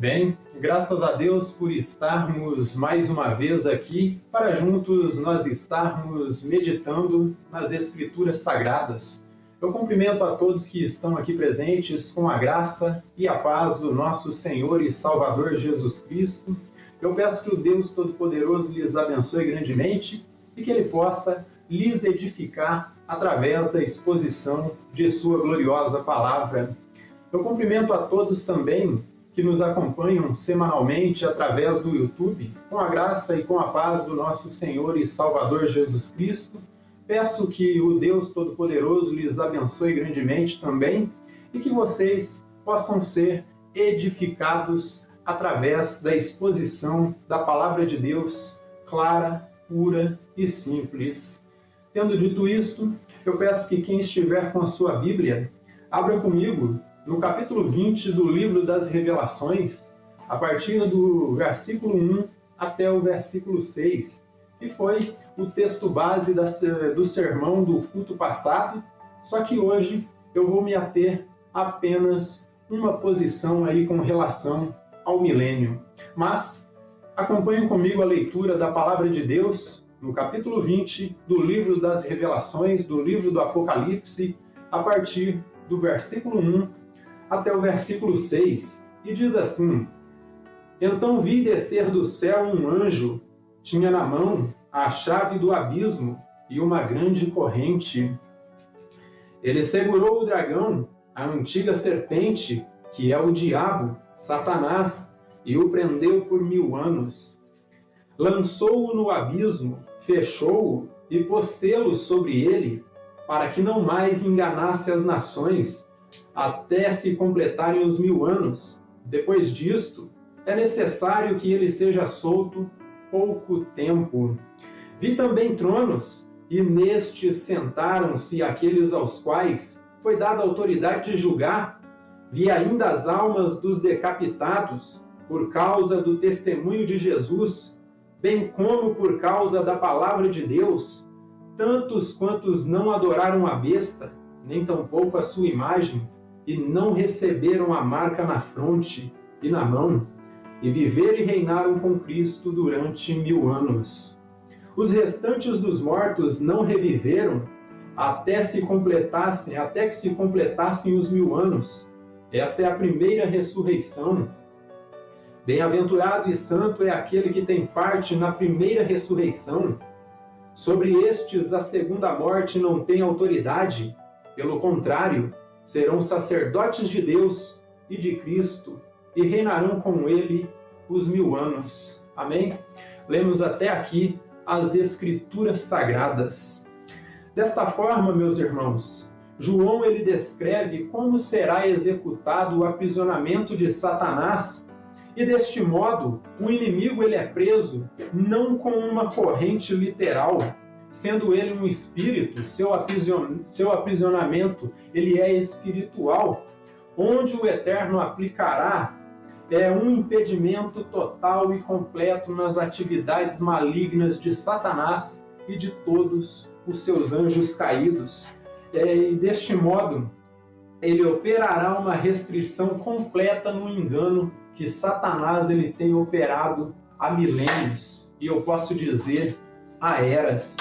Bem, graças a Deus por estarmos mais uma vez aqui para juntos nós estarmos meditando nas Escrituras Sagradas. Eu cumprimento a todos que estão aqui presentes com a graça e a paz do nosso Senhor e Salvador Jesus Cristo. Eu peço que o Deus Todo-Poderoso lhes abençoe grandemente e que Ele possa lhes edificar através da exposição de Sua gloriosa palavra. Eu cumprimento a todos também que nos acompanham semanalmente através do YouTube, com a graça e com a paz do nosso Senhor e Salvador Jesus Cristo. Peço que o Deus Todo-Poderoso lhes abençoe grandemente também e que vocês possam ser edificados através da exposição da Palavra de Deus, clara, pura e simples. Tendo dito isto, eu peço que quem estiver com a sua Bíblia, abra comigo no capítulo 20 do livro das Revelações, a partir do versículo 1 até o versículo 6, que foi o texto base do sermão do culto passado, só que hoje eu vou me ater apenas uma posição aí com relação ao milênio. Mas acompanhem comigo a leitura da Palavra de Deus no capítulo 20 do livro das Revelações, do livro do Apocalipse, a partir do versículo 1 até o versículo 6, e diz assim: Então vi descer do céu um anjo, tinha na mão a chave do abismo e uma grande corrente. Ele segurou o dragão, a antiga serpente, que é o diabo, Satanás, e o prendeu por 1000 anos. Lançou-o no abismo, fechou-o e pôs selos sobre ele, para que não mais enganasse as nações, até se completarem os 1000 anos. Depois disto, é necessário que ele seja solto pouco tempo. Vi também tronos, e nestes sentaram-se aqueles aos quais foi dada a autoridade de julgar. Vi ainda as almas dos decapitados, por causa do testemunho de Jesus, bem como por causa da palavra de Deus, tantos quantos não adoraram a besta, nem tampouco a sua imagem, e não receberam a marca na fronte e na mão, e viveram e reinaram com Cristo durante 1000 anos. Os restantes dos mortos não reviveram até que se completassem os 1000 anos. Esta é a primeira ressurreição. Bem-aventurado e santo é aquele que tem parte na primeira ressurreição. Sobre estes a segunda morte não tem autoridade, pelo contrário, serão sacerdotes de Deus e de Cristo, e reinarão com ele os 1000 anos. Amém? Lemos até aqui as Escrituras Sagradas. Desta forma, meus irmãos, João ele descreve como será executado o aprisionamento de Satanás, e deste modo o inimigo ele é preso não com uma corrente literal, sendo ele um espírito, seu aprisionamento ele é espiritual, onde o Eterno aplicará um impedimento total e completo nas atividades malignas de Satanás e de todos os seus anjos caídos. E deste modo, ele operará uma restrição completa no engano que Satanás ele tem operado há milênios, e eu posso dizer há eras.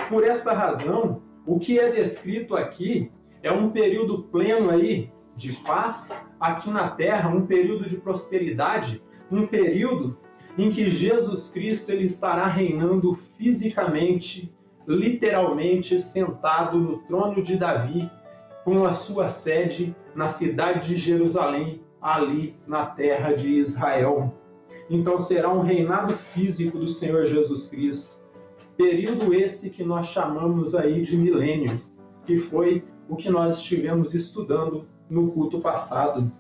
Por esta razão, o que é descrito aqui é um período pleno aí de paz aqui na terra, um período de prosperidade, um período em que Jesus Cristo ele estará reinando fisicamente, literalmente sentado no trono de Davi, com a sua sede na cidade de Jerusalém, ali na terra de Israel. Então será um reinado físico do Senhor Jesus Cristo. Período esse que nós chamamos aí de milênio, que foi o que nós estivemos estudando no culto passado.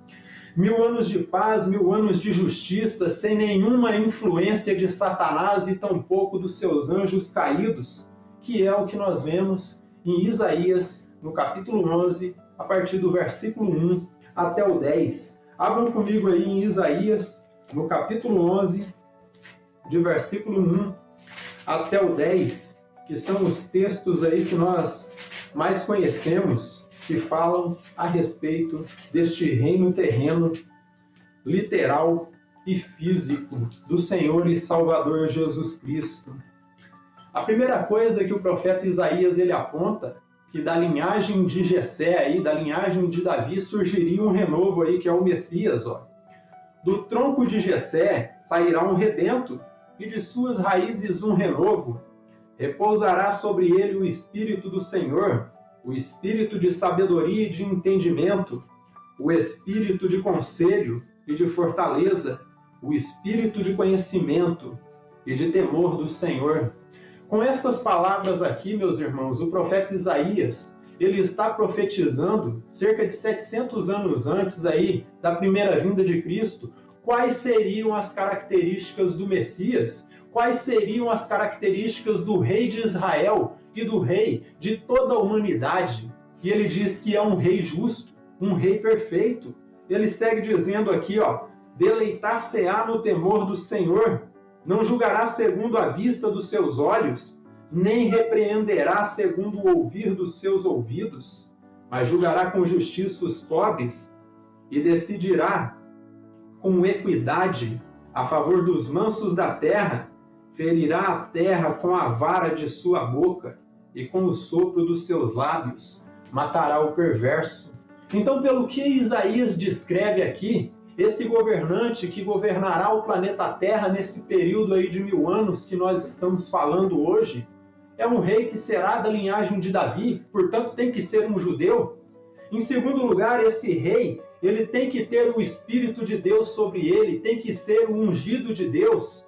1000 anos de paz, 1000 anos de justiça, sem nenhuma influência de Satanás e tampouco dos seus anjos caídos, que é o que nós vemos em Isaías, no capítulo 11, a partir do versículo 1 até o 10. Abram comigo aí em Isaías, no capítulo 11, de versículo 1 até o 10, que são os textos aí que nós mais conhecemos, que falam a respeito deste reino terreno literal e físico do Senhor e Salvador Jesus Cristo. A primeira coisa que o profeta Isaías ele aponta, que da linhagem de Jessé, aí, da linhagem de Davi, surgiria um renovo aí, que é o Messias. Ó. Do tronco de Jessé sairá um rebento, e de suas raízes um renovo. Repousará sobre ele o Espírito do Senhor, o Espírito de sabedoria e de entendimento, o Espírito de conselho e de fortaleza, o Espírito de conhecimento e de temor do Senhor. Com estas palavras aqui, meus irmãos, o profeta Isaías, ele está profetizando, cerca de 700 anos antes aí da primeira vinda de Cristo, quais seriam as características do Messias, quais seriam as características do rei de Israel e do rei de toda a humanidade. E ele diz que é um rei justo, um rei perfeito. Ele segue dizendo aqui, ó, deleitar-se-á no temor do Senhor, não julgará segundo a vista dos seus olhos, nem repreenderá segundo o ouvir dos seus ouvidos, mas julgará com justiça os pobres e decidirá com equidade a favor dos mansos da terra, ferirá a terra com a vara de sua boca e com o sopro dos seus lábios matará o perverso. Então, pelo que Isaías descreve aqui, esse governante que governará o planeta Terra nesse período aí de 1000 anos que nós estamos falando hoje, é um rei que será da linhagem de Davi, portanto tem que ser um judeu. Em segundo lugar, esse rei, ele tem que ter o Espírito de Deus sobre ele, tem que ser o ungido de Deus.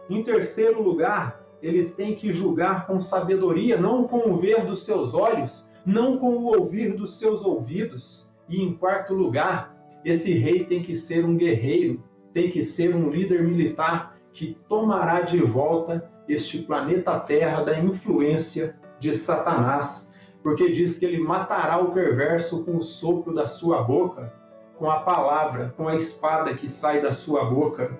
Em terceiro lugar, ele tem que julgar com sabedoria, não com o ver dos seus olhos, não com o ouvir dos seus ouvidos. E em quarto lugar, esse rei tem que ser um guerreiro, tem que ser um líder militar que tomará de volta este planeta Terra da influência de Satanás, porque diz que ele matará o perverso com o sopro da sua boca, com a palavra, com a espada que sai da sua boca.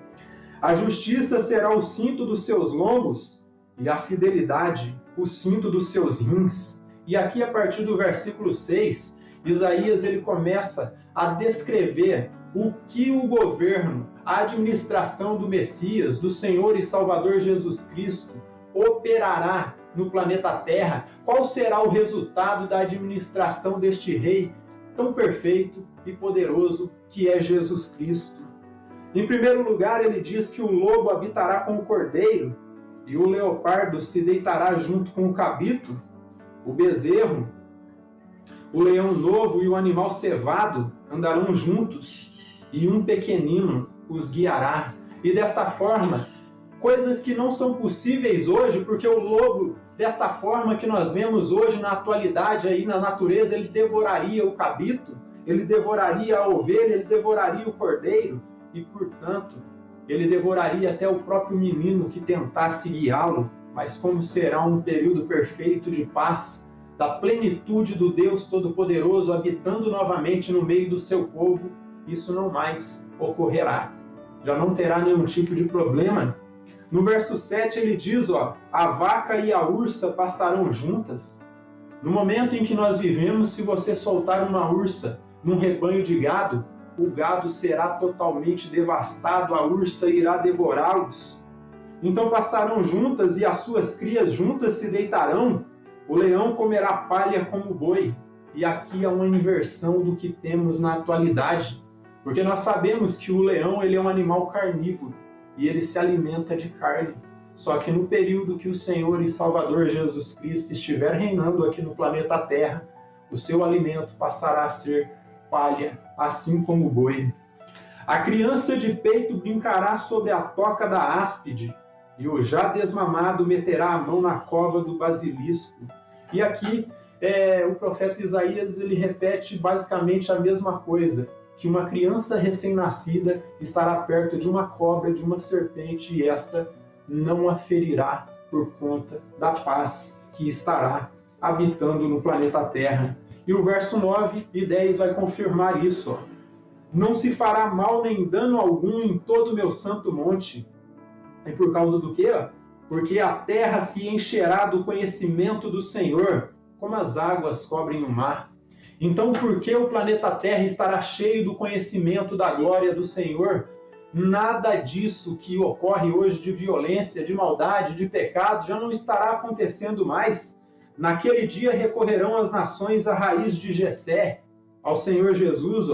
A justiça será o cinto dos seus lombos e a fidelidade o cinto dos seus rins. E aqui, a partir do versículo 6, Isaías ele começa a descrever o que o governo, a administração do Messias, do Senhor e Salvador Jesus Cristo, operará no planeta Terra, qual será o resultado da administração deste rei tão perfeito e poderoso que é Jesus Cristo. Em primeiro lugar, ele diz que o lobo habitará com o cordeiro e o leopardo se deitará junto com o cabrito, o bezerro, o leão novo e o animal cevado andarão juntos, e um pequenino os guiará. E desta forma, coisas que não são possíveis hoje, porque o lobo, desta forma que nós vemos hoje na atualidade aí na natureza, ele devoraria o cabrito, ele devoraria a ovelha, ele devoraria o cordeiro, e portanto, ele devoraria até o próprio menino que tentasse guiá-lo. Mas como será um período perfeito de paz, da plenitude do Deus Todo-Poderoso habitando novamente no meio do seu povo, isso não mais ocorrerá. Já não terá nenhum tipo de problema. No verso 7 ele diz, ó, a vaca e a ursa pastarão juntas. No momento em que nós vivemos, se você soltar uma ursa num rebanho de gado, o gado será totalmente devastado, a ursa irá devorá-los. Então pastarão juntas e as suas crias juntas se deitarão. O leão comerá palha como o boi. E aqui é uma inversão do que temos na atualidade. Porque nós sabemos que o leão ele é um animal carnívoro e ele se alimenta de carne. Só que no período que o Senhor e Salvador Jesus Cristo estiver reinando aqui no planeta Terra, o seu alimento passará a ser palha, assim como o boi. A criança de peito brincará sobre a toca da áspide, e o já desmamado meterá a mão na cova do basilisco. E aqui o profeta Isaías ele repete basicamente a mesma coisa, que uma criança recém-nascida estará perto de uma cobra, de uma serpente, e esta não a ferirá por conta da paz que estará habitando no planeta Terra. E o verso 9 e 10 vai confirmar isso. Ó. Não se fará mal nem dano algum em todo o meu santo monte. E por causa do quê? Porque a terra se encherá do conhecimento do Senhor, como as águas cobrem o mar. Então, por que o planeta Terra estará cheio do conhecimento da glória do Senhor? nada disso que ocorre hoje de violência, de maldade, de pecado, já não estará acontecendo mais. Naquele dia recorrerão as nações à raiz de Jessé, ao Senhor Jesus,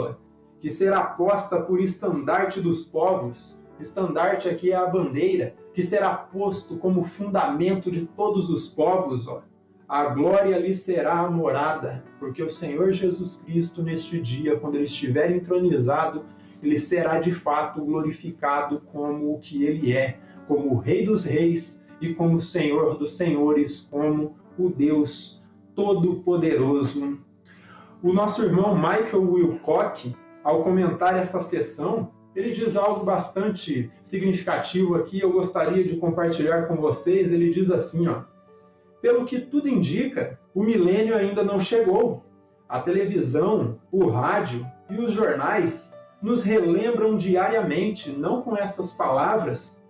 que será posta por estandarte dos povos. Estandarte aqui é a bandeira, que será posto como fundamento de todos os povos. A glória lhe será a morada, porque o Senhor Jesus Cristo, neste dia, quando ele estiver entronizado, ele será de fato glorificado como o que ele é, como o Rei dos Reis e como o Senhor dos Senhores, como o Deus Todo-Poderoso. O nosso irmão Michael Wilcock, ao comentar essa sessão, ele diz algo bastante significativo aqui, eu gostaria de compartilhar com vocês. Ele diz assim, pelo que tudo indica, o milênio ainda não chegou. A televisão, o rádio e os jornais nos relembram diariamente, não com essas palavras,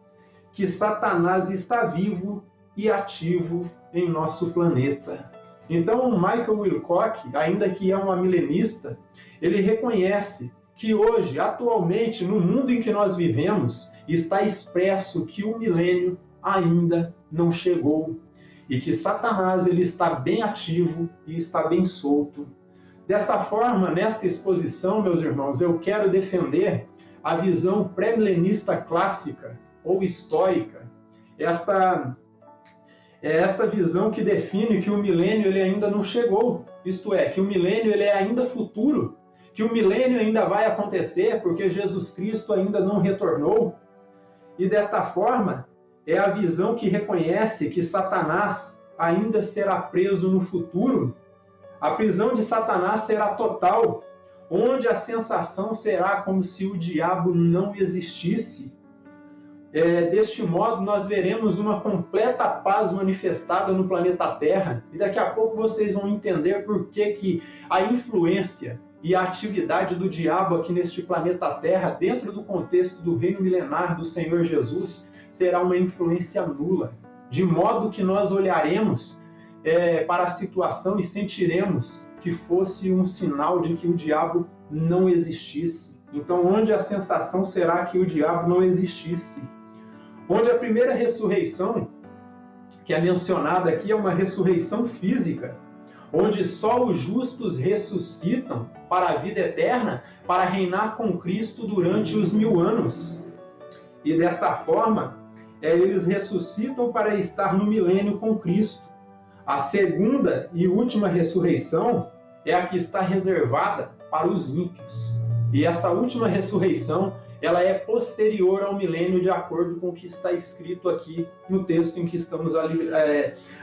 que Satanás está vivo e ativo em nosso planeta. Então, o Michael Wilcock, ainda que é um amilenista, ele reconhece que hoje, atualmente, no mundo em que nós vivemos, está expresso que o milênio ainda não chegou e que Satanás ele está bem ativo e está bem solto. Desta forma, nesta exposição, meus irmãos, eu quero defender a visão pré-milenista clássica ou histórica. Esta visão que define que o milênio ele ainda não chegou, isto é, que o milênio ele é ainda futuro, que o milênio ainda vai acontecer porque Jesus Cristo ainda não retornou. E desta forma, é a visão que reconhece que Satanás ainda será preso no futuro. A prisão de Satanás será total, onde a sensação será como se o diabo não existisse. Deste modo, nós veremos uma completa paz manifestada no planeta Terra. E daqui a pouco vocês vão entender por que a influência e a atividade do diabo aqui neste planeta Terra, dentro do contexto do reino milenar do Senhor Jesus, será uma influência nula. De modo que nós olharemos para a situação e sentiremos que fosse um sinal de que o diabo não existisse. Então, onde a sensação será que o diabo não existisse? Onde a primeira ressurreição, que é mencionada aqui, é uma ressurreição física, onde só os justos ressuscitam para a vida eterna, para reinar com Cristo durante os 1000 anos. E desta forma, eles ressuscitam para estar no milênio com Cristo. A segunda e última ressurreição é a que está reservada para os ímpios. E essa última ressurreição, ela é posterior ao milênio, de acordo com o que está escrito aqui no texto em que estamos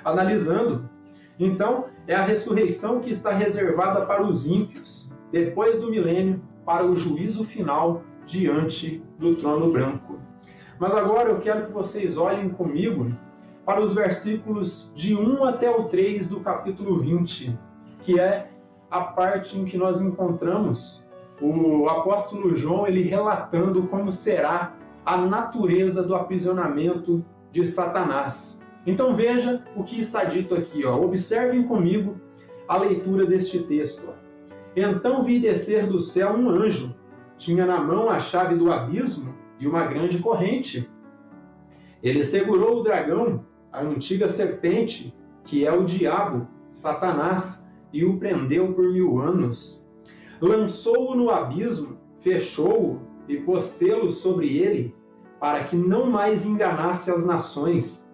analisando. Então, é a ressurreição que está reservada para os ímpios, depois do milênio, para o juízo final diante do trono branco. Mas agora eu quero que vocês olhem comigo para os versículos de 1 até o 3 do capítulo 20, que é a parte em que nós encontramos o apóstolo João ele relatando como será a natureza do aprisionamento de Satanás. Então veja o que está dito aqui. Observem comigo a leitura deste texto. Então vi descer do céu um anjo, tinha na mão a chave do abismo e uma grande corrente. Ele segurou o dragão, a antiga serpente, que é o diabo, Satanás, e o prendeu por 1000 anos. Lançou-o no abismo, fechou-o e pôs selos sobre ele, para que não mais enganasse as nações,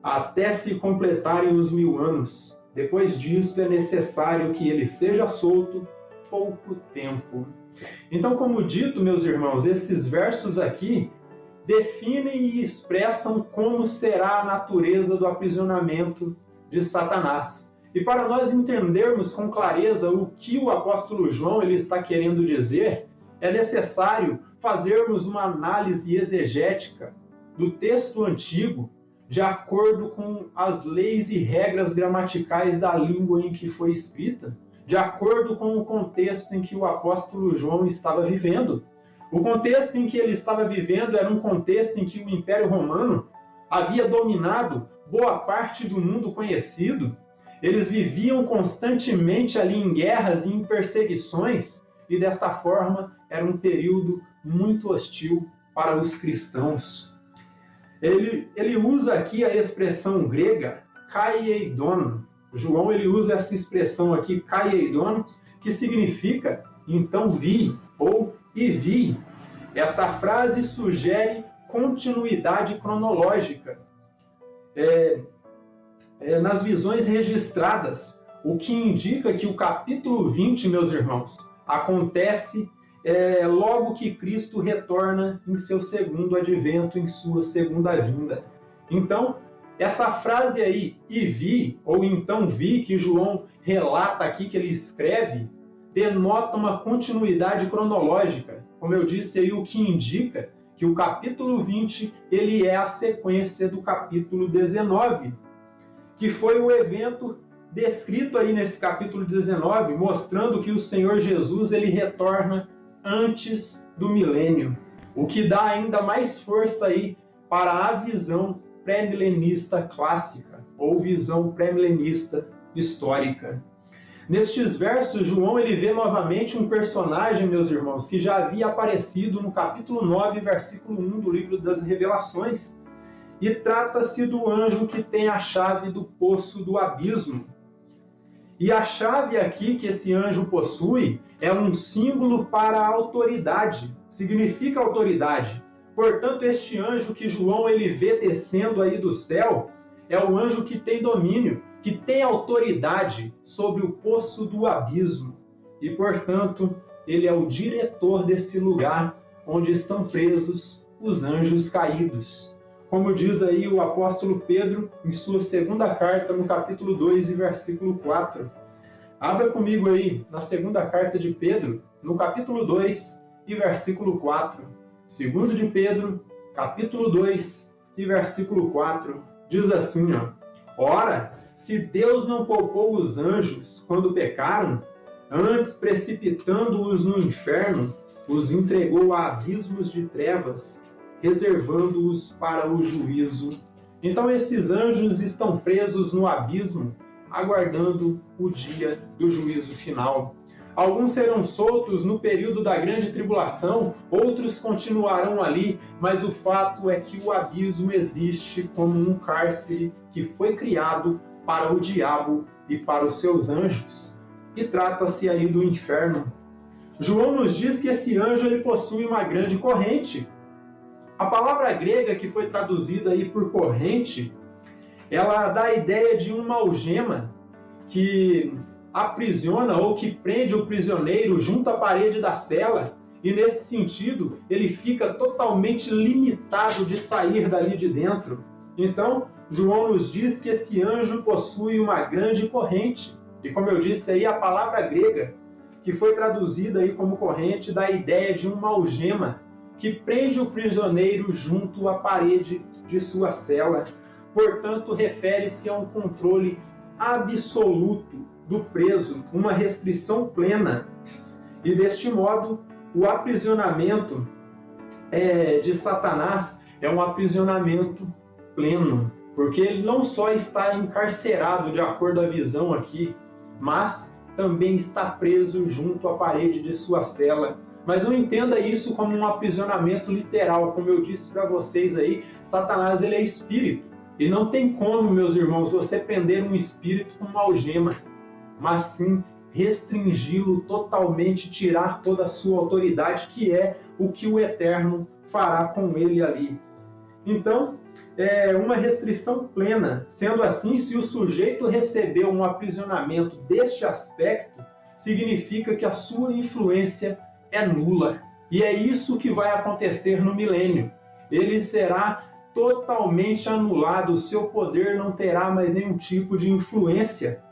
até se completarem os 1000 anos. Depois disto é necessário que ele seja solto pouco tempo. Então, como dito, meus irmãos, esses versos aqui definem e expressam como será a natureza do aprisionamento de Satanás. E para nós entendermos com clareza o que o apóstolo João ele está querendo dizer, é necessário fazermos uma análise exegética do texto antigo de acordo com as leis e regras gramaticais da língua em que foi escrita, de acordo com o contexto em que o apóstolo João estava vivendo. O contexto em que ele estava vivendo era um contexto em que o Império Romano havia dominado boa parte do mundo conhecido. Eles viviam constantemente ali em guerras e em perseguições, e desta forma era um período muito hostil para os cristãos. Ele usa aqui a expressão grega kaieidon. João ele usa essa expressão aqui, kaieidon, que significa então vi ou e vi. Esta frase sugere continuidade cronológica nas visões registradas, o que indica que o capítulo 20, meus irmãos, acontece logo que Cristo retorna em seu segundo advento, em sua segunda vinda. Então, essa frase aí, e vi, ou então vi, que João relata aqui, que ele escreve, denota uma continuidade cronológica. Como eu disse aí, o que indica que o capítulo 20 ele é a sequência do capítulo 19, que foi o evento descrito aí nesse capítulo 19, mostrando que o Senhor Jesus ele retorna antes do milênio, o que dá ainda mais força aí para a visão pré-milenista clássica, ou visão pré-milenista histórica. Nestes versos, João ele vê novamente um personagem, meus irmãos, que já havia aparecido no capítulo 9, versículo 1 do livro das Revelações, e trata-se do anjo que tem a chave do poço do abismo. E a chave aqui que esse anjo possui é um símbolo para a autoridade, significa autoridade. Portanto, este anjo que João ele vê descendo aí do céu é o anjo que tem domínio, que tem autoridade sobre o poço do abismo. E, portanto, ele é o diretor desse lugar onde estão presos os anjos caídos. Como diz aí o apóstolo Pedro em sua segunda carta, no capítulo 2 e versículo 4. Abra comigo aí na segunda carta de Pedro, no capítulo 2 e versículo 4. Segundo de Pedro, capítulo 2 e versículo 4, diz assim, Ora, se Deus não poupou os anjos quando pecaram, antes precipitando-os no inferno, os entregou a abismos de trevas, reservando-os para o juízo. Então esses anjos estão presos no abismo, aguardando o dia do juízo final. Alguns serão soltos no período da grande tribulação, outros continuarão ali, mas o fato é que o abismo existe como um cárcere que foi criado para o diabo e para os seus anjos. E trata-se aí do inferno. João nos diz que esse anjo ele possui uma grande corrente. A palavra grega que foi traduzida aí por corrente, ela dá a ideia de uma algema que aprisiona ou que prende o prisioneiro junto à parede da cela, e nesse sentido ele fica totalmente limitado de sair dali de dentro. Então, João nos diz que esse anjo possui uma grande corrente, e como eu disse aí, a palavra grega que foi traduzida aí como corrente dá a ideia de uma algema que prende o prisioneiro junto à parede de sua cela. Portanto, refere-se a um controle absoluto do preso, uma restrição plena. E deste modo, o aprisionamento de Satanás é um aprisionamento pleno, porque ele não só está encarcerado de acordo à visão aqui, mas também está preso junto à parede de sua cela. Mas não entenda isso como um aprisionamento literal. Como eu disse para vocês aí, Satanás ele é espírito. E não tem como, meus irmãos, você prender um espírito com uma algema, mas sim restringi-lo totalmente, tirar toda a sua autoridade, que é o que o Eterno fará com ele ali. Então, é uma restrição plena. Sendo assim, se o sujeito recebeu um aprisionamento deste aspecto, significa que a sua influência é nula. E é isso que vai acontecer no milênio. Ele será totalmente anulado, o seu poder não terá mais nenhum tipo de influência.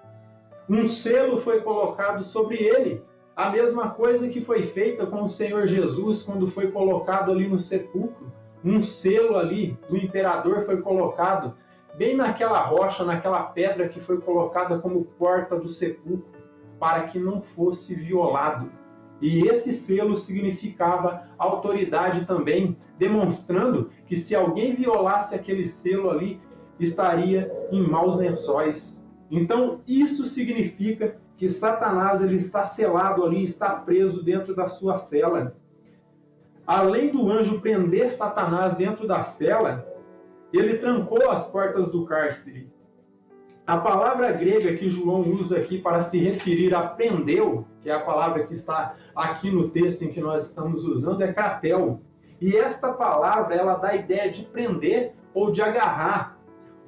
Um selo foi colocado sobre ele, a mesma coisa que foi feita com o Senhor Jesus quando foi colocado ali no sepulcro. Um selo ali do imperador foi colocado bem naquela rocha, naquela pedra que foi colocada como porta do sepulcro, para que não fosse violado. E esse selo significava autoridade também, demonstrando que se alguém violasse aquele selo ali, estaria em maus lençóis. Então, isso significa que Satanás ele está selado ali, está preso dentro da sua cela. além do anjo prender Satanás dentro da cela, ele trancou as portas do cárcere. A palavra grega que João usa aqui para se referir a prendeu, que é a palavra que está aqui no texto em que nós estamos usando, é kratel. E esta palavra, ela dá a ideia de prender ou de agarrar,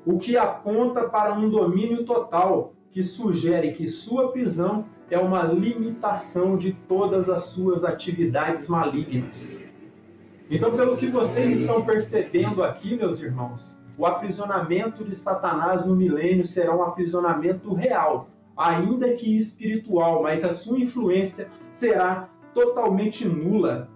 o que aponta para um domínio total, que sugere que sua prisão é uma limitação de todas as suas atividades malignas. Então, pelo que vocês estão percebendo aqui, meus irmãos, o aprisionamento de Satanás no milênio será um aprisionamento real, ainda que espiritual, mas a sua influência será totalmente nula.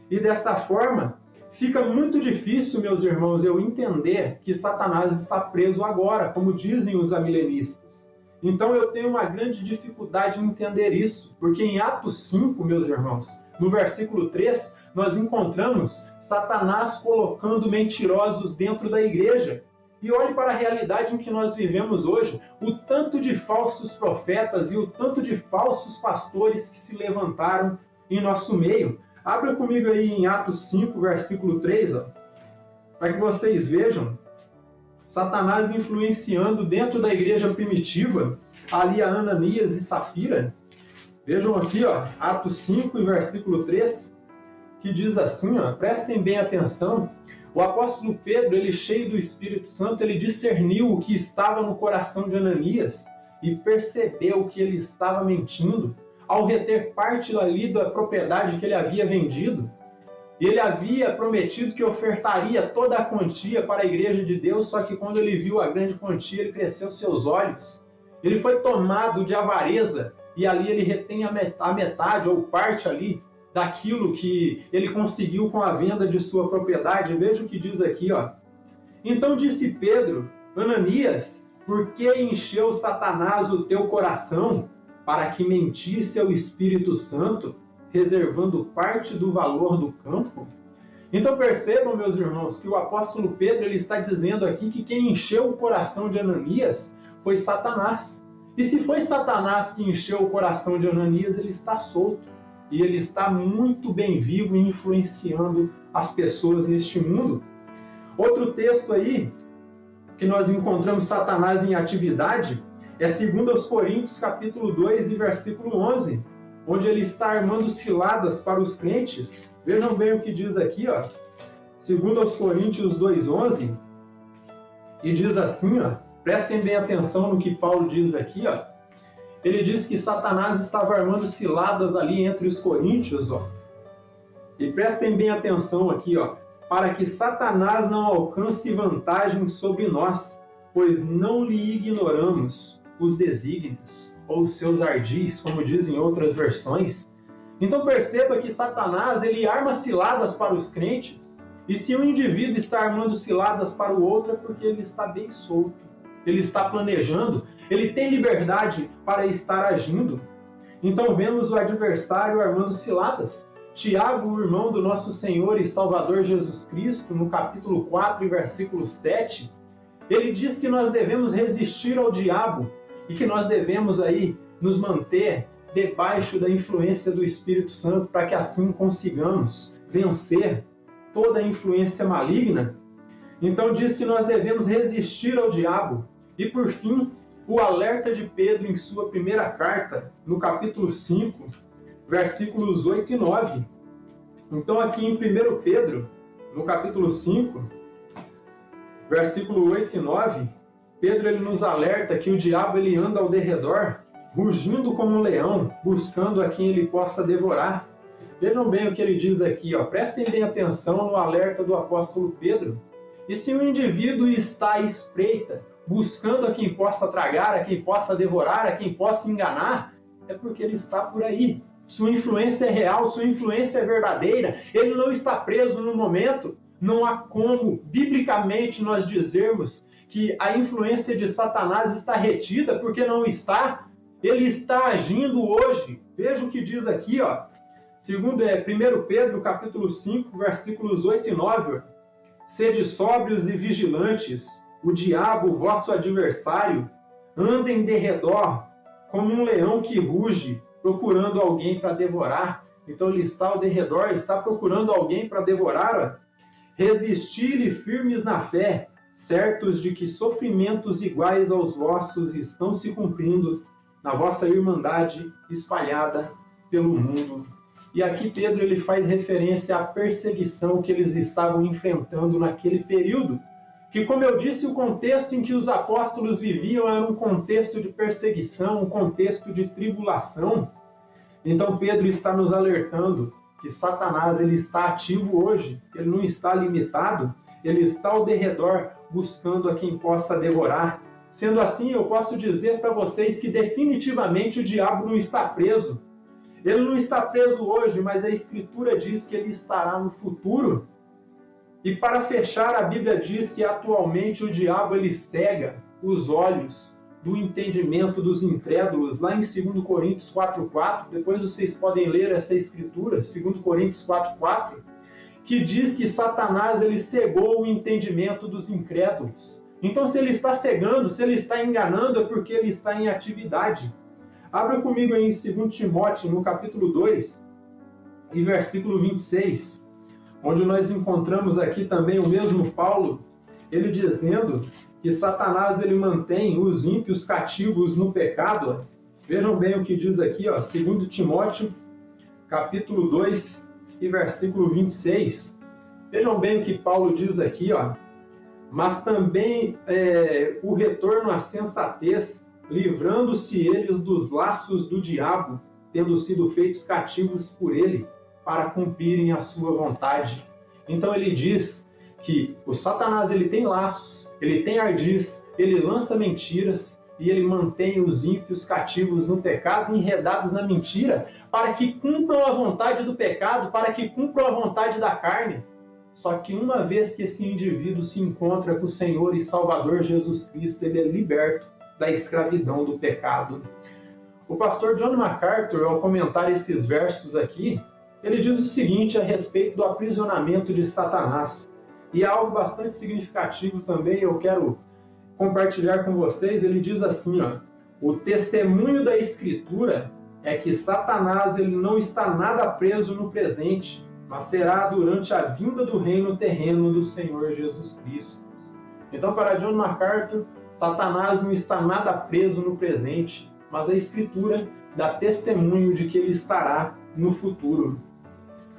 E desta forma, fica muito difícil, meus irmãos, eu entender que Satanás está preso agora, como dizem os amilenistas. Então eu tenho uma grande dificuldade em entender isso, porque em Atos 5, meus irmãos, no versículo 3, nós encontramos Satanás colocando mentirosos dentro da igreja. E olhe para a realidade em que nós vivemos hoje, o tanto de falsos profetas e o tanto de falsos pastores que se levantaram em nosso meio. Abra comigo aí em Atos 5, versículo 3, para que vocês vejam Satanás influenciando dentro da igreja primitiva, ali a Ananias e Safira. Vejam aqui, Atos 5, versículo 3, que diz assim, prestem bem atenção, o apóstolo Pedro, ele cheio do Espírito Santo, ele discerniu o que estava no coração de Ananias e percebeu que ele estava mentindo ao reter parte ali da propriedade que ele havia vendido. Ele havia prometido que ofertaria toda a quantia para a igreja de Deus, só que quando ele viu a grande quantia, ele cresceu seus olhos. Ele foi tomado de avareza e ali ele retém a metade ou parte ali daquilo que ele conseguiu com a venda de sua propriedade. Veja o que diz aqui, Então disse Pedro, Ananias, por que encheu Satanás o teu coração para que mentisse ao Espírito Santo, reservando parte do valor do campo? Então percebam, meus irmãos, que o apóstolo Pedro ele está dizendo aqui que quem encheu o coração de Ananias foi Satanás. E se foi Satanás que encheu o coração de Ananias, ele está solto. E ele está muito bem vivo e influenciando as pessoas neste mundo. Outro texto aí, que nós encontramos Satanás em atividade, é 2 Coríntios capítulo 2 e versículo 11, onde ele está armando ciladas para os crentes. Vejam bem o que diz aqui, 2 Coríntios 2:11, e diz assim, prestem bem atenção no que Paulo diz aqui, Ele diz que Satanás estava armando ciladas ali entre os coríntios, E prestem bem atenção aqui, para que Satanás não alcance vantagem sobre nós, pois não lhe ignoramos os desígnios, ou os seus ardis, como dizem outras versões. Então perceba que Satanás, ele arma ciladas para os crentes, e se um indivíduo está armando ciladas para o outro, é porque ele está bem solto, ele está planejando, ele tem liberdade para estar agindo. Então vemos o adversário armando ciladas. Tiago, o irmão do nosso Senhor e Salvador Jesus Cristo, no capítulo 4, versículo 7, ele diz que nós devemos resistir ao diabo e que nós devemos aí nos manter debaixo da influência do Espírito Santo para que assim consigamos vencer toda a influência maligna. Então diz que nós devemos resistir ao diabo. E por fim, o alerta de Pedro em sua primeira carta, no capítulo 5, versículos 8 e 9. Então aqui em 1 Pedro, no capítulo 5, versículo 8 e 9, Pedro ele nos alerta que o diabo ele anda ao derredor, rugindo como um leão, buscando a quem ele possa devorar. Vejam bem o que ele diz aqui, prestem bem atenção no alerta do apóstolo Pedro. E se um indivíduo está à espreita, buscando a quem possa tragar, a quem possa devorar, a quem possa enganar, é porque ele está por aí. Sua influência é real, sua influência é verdadeira, ele não está preso no momento. Não há como, biblicamente, nós dizermos que a influência de Satanás está retida, porque não está. Ele está agindo hoje. Veja o que diz aqui, Segundo 1 Pedro, capítulo 5, versículos 8 e 9. Sede sóbrios e vigilantes, o diabo, vosso adversário, anda em derredor, como um leão que ruge, procurando alguém para devorar. Então ele está ao derredor, está procurando alguém para devorar. Resisti-lhe firmes na fé, certos de que sofrimentos iguais aos vossos estão se cumprindo na vossa irmandade espalhada pelo mundo. E aqui Pedro ele faz referência à perseguição que eles estavam enfrentando naquele período, que, como eu disse, o contexto em que os apóstolos viviam era um contexto de perseguição, um contexto de tribulação. Então Pedro está nos alertando que Satanás ele está ativo hoje, ele não está limitado, ele está ao derredor buscando a quem possa devorar. Sendo assim, eu posso dizer para vocês que definitivamente o diabo não está preso. Ele não está preso hoje, mas a Escritura diz que ele estará no futuro. E para fechar, a Bíblia diz que atualmente o diabo ele cega os olhos do entendimento dos incrédulos, lá em 2 Coríntios 4,4, depois vocês podem ler essa escritura, 2 Coríntios 4,4, que diz que Satanás ele cegou o entendimento dos incrédulos. Então, se ele está cegando, se ele está enganando, é porque ele está em atividade. Abra comigo aí em 2 Timóteo, no capítulo 2, e versículo 26, onde nós encontramos aqui também o mesmo Paulo, ele dizendo que Satanás ele mantém os ímpios cativos no pecado. Vejam bem o que diz aqui, 2 Timóteo, capítulo 2 e versículo 26. Vejam bem o que Paulo diz aqui, mas também o retorno à sensatez, livrando-se eles dos laços do diabo, tendo sido feitos cativos por ele, para cumprirem a sua vontade. Então ele diz que o Satanás ele tem laços, ele tem ardis, ele lança mentiras e ele mantém os ímpios cativos no pecado, enredados na mentira, para que cumpram a vontade do pecado, para que cumpram a vontade da carne. Só que uma vez que esse indivíduo se encontra com o Senhor e Salvador Jesus Cristo, ele é liberto da escravidão do pecado. O pastor John MacArthur, ao comentar esses versos aqui, ele diz o seguinte a respeito do aprisionamento de Satanás. E é algo bastante significativo também, eu quero compartilhar com vocês. Ele diz assim, o testemunho da Escritura é que Satanás ele não está nada preso no presente, mas será durante a vinda do reino terreno do Senhor Jesus Cristo. Então, para John MacArthur, Satanás não está nada preso no presente, mas a Escritura dá testemunho de que ele estará no futuro.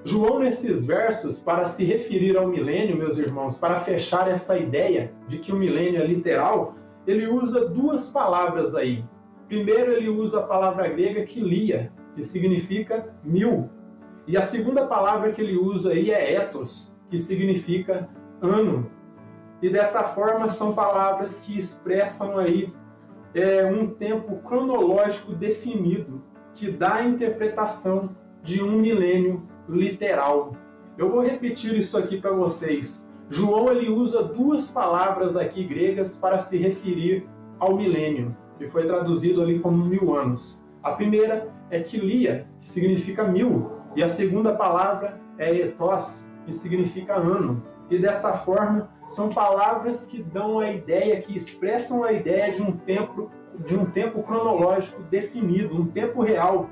João, nesses versos, para se referir ao milênio, meus irmãos, para fechar essa ideia de que o milênio é literal, ele usa duas palavras aí. Primeiro, ele usa a palavra grega kilia, que significa 1000. E a segunda palavra que ele usa aí é ethos, que significa ano. E dessa forma, são palavras que expressam aí um tempo cronológico definido, que dá a interpretação de um milênio literal. Eu vou repetir isso aqui para vocês. João ele usa duas palavras aqui gregas para se referir ao milênio, que foi traduzido ali como 1000 anos. A primeira é kilia, que significa 1000, e a segunda palavra é ethos, que significa ano. E desta forma, são palavras que dão a ideia, que expressam a ideia de um tempo cronológico definido, um tempo real,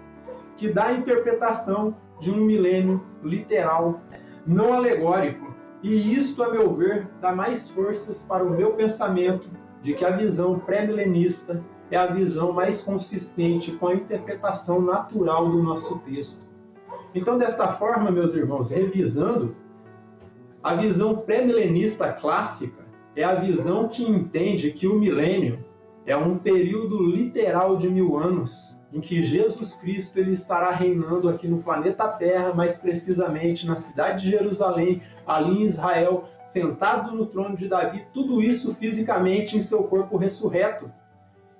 que dá a interpretação de um milênio literal, não alegórico. E isto, a meu ver, dá mais forças para o meu pensamento de que a visão pré-milenista é a visão mais consistente com a interpretação natural do nosso texto. Então, desta forma, meus irmãos, revisando, a visão pré-milenista clássica é a visão que entende que o milênio é um período literal de 1000 anos, em que Jesus Cristo ele estará reinando aqui no planeta Terra, mais precisamente na cidade de Jerusalém, ali em Israel, sentado no trono de Davi, tudo isso fisicamente em seu corpo ressurreto.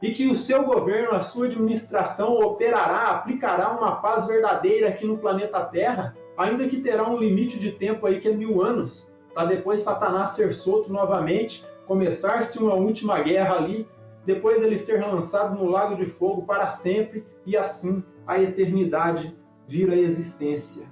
E que o seu governo, a sua administração operará, aplicará uma paz verdadeira aqui no planeta Terra, ainda que terá um limite de tempo aí que é 1000 anos, para depois Satanás ser solto novamente, começar-se uma última guerra ali, depois ele ser lançado no lago de fogo para sempre, e assim a eternidade vir à existência.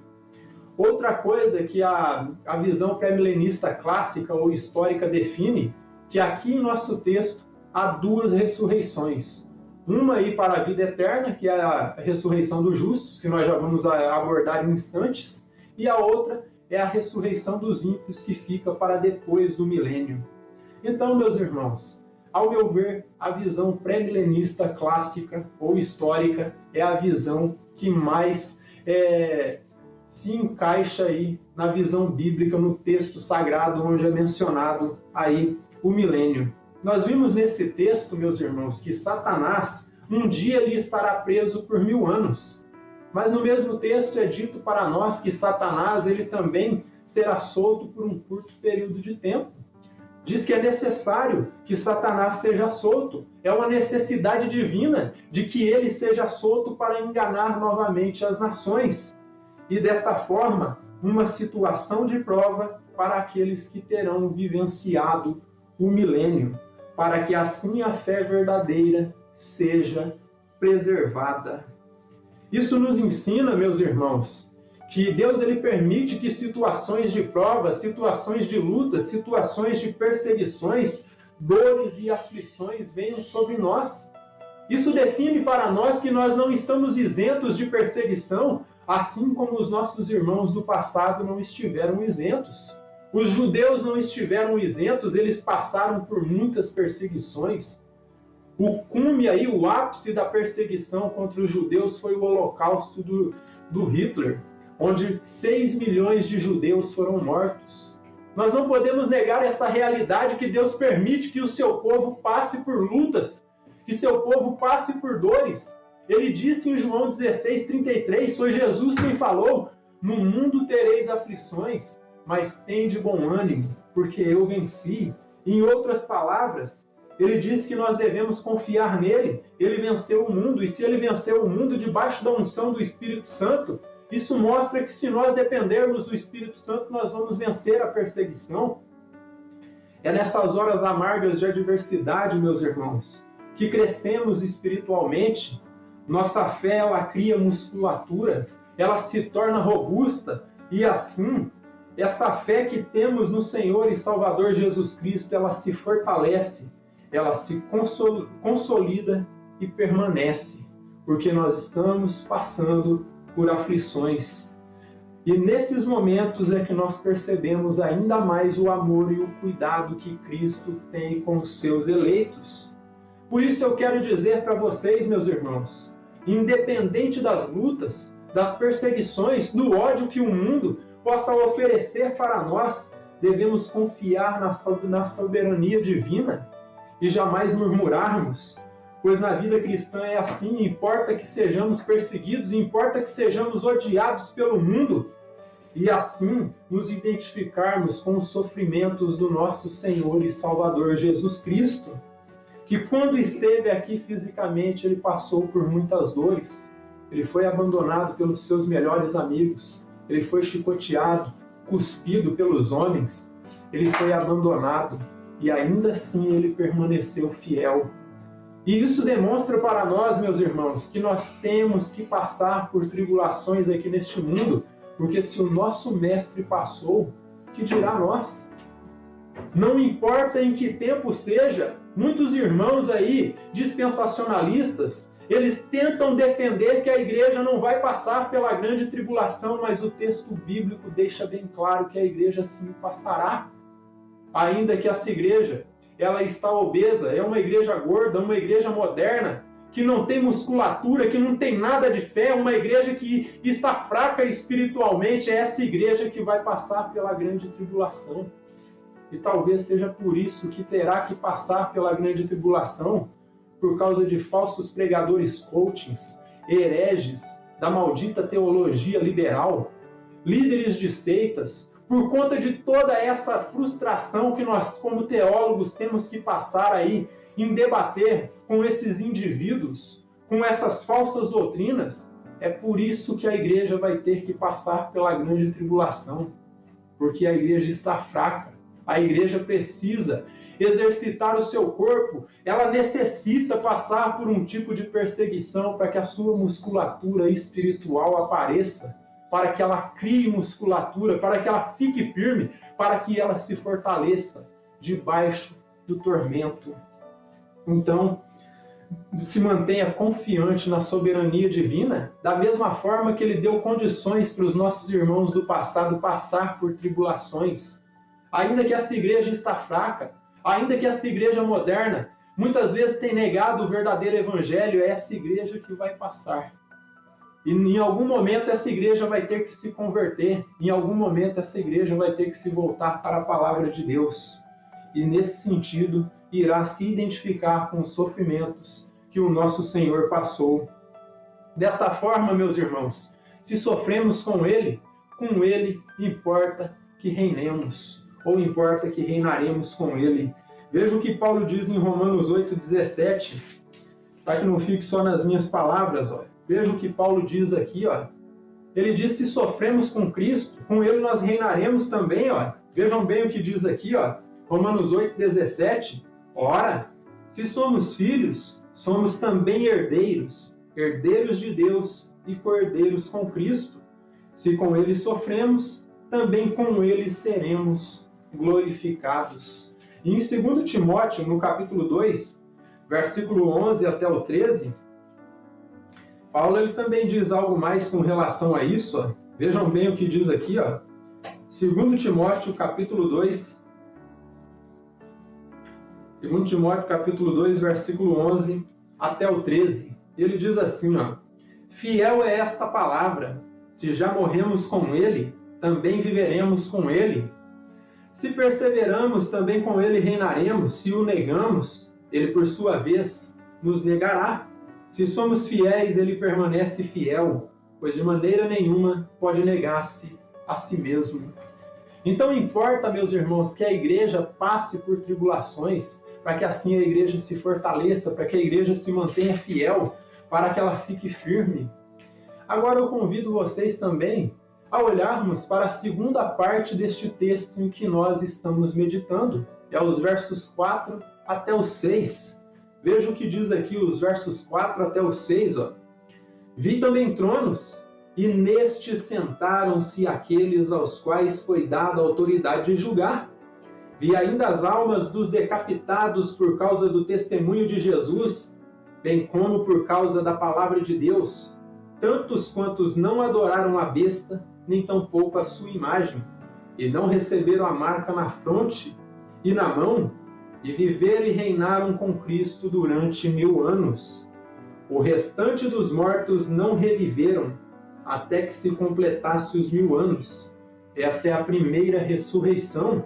Outra coisa que a visão pré-milenista clássica ou histórica define, que aqui em nosso texto há duas ressurreições. Uma aí para a vida eterna, que é a ressurreição dos justos, que nós já vamos abordar em instantes, e a outra é a ressurreição dos ímpios, que fica para depois do milênio. Então, meus irmãos, ao meu ver, a visão pré-milenista clássica ou histórica é a visão que mais se encaixa aí na visão bíblica, no texto sagrado, onde é mencionado aí o milênio. Nós vimos nesse texto, meus irmãos, que Satanás um dia ele estará preso por 1000 anos. Mas no mesmo texto é dito para nós que Satanás ele também será solto por um curto período de tempo. Diz que é necessário que Satanás seja solto. É uma necessidade divina de que ele seja solto para enganar novamente as nações. E desta forma, uma situação de prova para aqueles que terão vivenciado o milênio, para que assim a fé verdadeira seja preservada. Isso nos ensina, meus irmãos, que Deus ele permite que situações de prova, situações de luta, situações de perseguições, dores e aflições venham sobre nós. Isso define para nós que nós não estamos isentos de perseguição, assim como os nossos irmãos do passado não estiveram isentos. Os judeus não estiveram isentos, eles passaram por muitas perseguições. O cume aí, o ápice da perseguição contra os judeus foi o Holocausto do Hitler, onde 6 milhões de judeus foram mortos. Nós não podemos negar essa realidade que Deus permite que o seu povo passe por lutas, que seu povo passe por dores. Ele disse em João 16:33, foi Jesus quem falou, no mundo tereis aflições, mas tende bom ânimo, porque eu venci. Em outras palavras, ele diz que nós devemos confiar nele. Ele venceu o mundo, e se ele venceu o mundo debaixo da unção do Espírito Santo, isso mostra que se nós dependermos do Espírito Santo, nós vamos vencer a perseguição. É nessas horas amargas de adversidade, meus irmãos, que crescemos espiritualmente. Nossa fé, ela cria musculatura, ela se torna robusta, e assim, essa fé que temos no Senhor e Salvador Jesus Cristo, ela se fortalece, ela se consolida e permanece, porque nós estamos passando por aflições. E nesses momentos é que nós percebemos ainda mais o amor e o cuidado que Cristo tem com os seus eleitos. Por isso eu quero dizer para vocês, meus irmãos, independente das lutas, das perseguições, do ódio que o mundo possa oferecer para nós, devemos confiar na soberania divina e jamais murmurarmos, pois na vida cristã é assim, importa que sejamos perseguidos, importa que sejamos odiados pelo mundo, e assim nos identificarmos com os sofrimentos do nosso Senhor e Salvador Jesus Cristo, que quando esteve aqui fisicamente, ele passou por muitas dores, ele foi abandonado pelos seus melhores amigos, ele foi chicoteado, cuspido pelos homens, ele foi abandonado, e ainda assim ele permaneceu fiel. E isso demonstra para nós, meus irmãos, que nós temos que passar por tribulações aqui neste mundo, porque se o nosso mestre passou, que dirá nós? Não importa em que tempo seja, muitos irmãos aí, dispensacionalistas, eles tentam defender que a igreja não vai passar pela grande tribulação, mas o texto bíblico deixa bem claro que a igreja sim passará. Ainda que essa igreja ela está obesa, é uma igreja gorda, uma igreja moderna, que não tem musculatura, que não tem nada de fé, uma igreja que está fraca espiritualmente, é essa igreja que vai passar pela grande tribulação. E talvez seja por isso que terá que passar pela grande tribulação, por causa de falsos pregadores coachings, hereges da maldita teologia liberal, líderes de seitas, por conta de toda essa frustração que nós, como teólogos, temos que passar aí em debater com esses indivíduos, com essas falsas doutrinas, é por isso que a igreja vai ter que passar pela grande tribulação, porque a igreja está fraca, a igreja precisa exercitar o seu corpo, ela necessita passar por um tipo de perseguição para que a sua musculatura espiritual apareça, para que ela crie musculatura, para que ela fique firme, para que ela se fortaleça debaixo do tormento. Então, se mantenha confiante na soberania divina, da mesma forma que Ele deu condições para os nossos irmãos do passado passar por tribulações. Ainda que esta igreja está fraca, ainda que esta igreja moderna muitas vezes tem negado o verdadeiro evangelho, é essa igreja que vai passar. E em algum momento essa igreja vai ter que se converter, em algum momento essa igreja vai ter que se voltar para a palavra de Deus. E nesse sentido, irá se identificar com os sofrimentos que o nosso Senhor passou. Desta forma, meus irmãos, se sofremos com Ele importa que reinemos, ou importa que reinaremos com Ele. Veja o que Paulo diz em Romanos 8,17, para que não fique só nas minhas palavras. Veja o que Paulo diz aqui. Ele diz, se sofremos com Cristo, com Ele nós reinaremos também. Vejam bem o que diz aqui, Romanos 8,17. Ora, se somos filhos, somos também herdeiros, herdeiros de Deus e co-herdeiros com Cristo. Se com Ele sofremos, também com Ele seremos glorificados. E em 2 Timóteo, no capítulo 2, versículo 11 até o 13, Paulo ele também diz algo mais com relação a isso. Vejam bem o que diz aqui. 2 Timóteo, capítulo 2, 2 Timóteo, capítulo 2, versículo 11 até o 13. Ele diz assim, fiel é esta palavra, se já morremos com Ele, também viveremos com Ele. Se perseveramos, também com Ele reinaremos. Se o negamos, Ele por sua vez nos negará. Se somos fiéis, Ele permanece fiel, pois de maneira nenhuma pode negar-se a si mesmo. Então importa, meus irmãos, que a igreja passe por tribulações, para que assim a igreja se fortaleça, para que a igreja se mantenha fiel, para que ela fique firme. Agora eu convido vocês também a olharmos para a segunda parte deste texto em que nós estamos meditando, é os versos 4 até os 6. Veja o que diz aqui os versos 4 até os 6. Vi também tronos, e nestes sentaram-se aqueles aos quais foi dada a autoridade de julgar. Vi ainda as almas dos decapitados por causa do testemunho de Jesus, bem como por causa da palavra de Deus, tantos quantos não adoraram a besta, nem tampouco a sua imagem, e não receberam a marca na fronte e na mão, e viveram e reinaram com Cristo durante 1000 anos. O restante dos mortos não reviveram, até que se completasse os 1000 anos. Esta é a primeira ressurreição.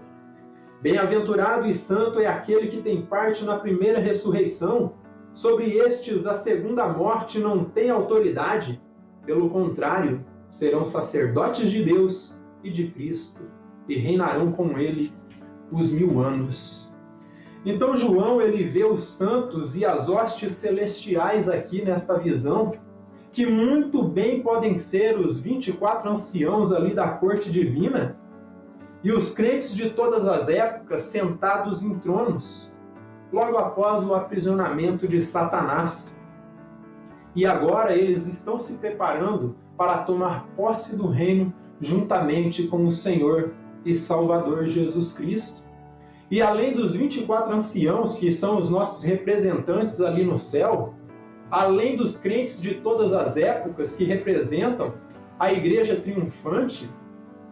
Bem-aventurado e santo é aquele que tem parte na primeira ressurreição. Sobre estes a segunda morte não tem autoridade. Pelo contrário, serão sacerdotes de Deus e de Cristo, e reinarão com Ele os 1000 anos. Então João ele vê os santos e as hostes celestiais aqui nesta visão, que muito bem podem ser os 24 anciãos ali da corte divina, e os crentes de todas as épocas sentados em tronos, logo após o aprisionamento de Satanás. E agora eles estão se preparando para tomar posse do reino juntamente com o Senhor e Salvador Jesus Cristo. E além dos 24 anciãos, que são os nossos representantes ali no céu, além dos crentes de todas as épocas que representam a igreja triunfante,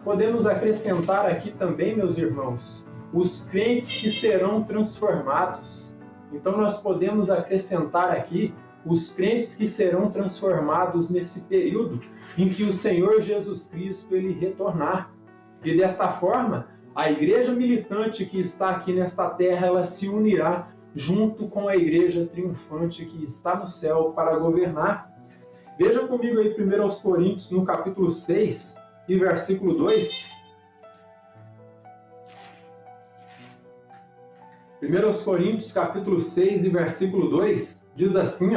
podemos acrescentar aqui também, meus irmãos, os crentes que serão transformados. Então nós podemos acrescentar aqui os crentes que serão transformados nesse período em que o Senhor Jesus Cristo ele retornar. E desta forma, a igreja militante que está aqui nesta terra, ela se unirá junto com a igreja triunfante que está no céu para governar. Veja comigo aí 1 Coríntios, no capítulo 6, e versículo 2. 1 Coríntios, capítulo 6, e versículo 2, diz assim,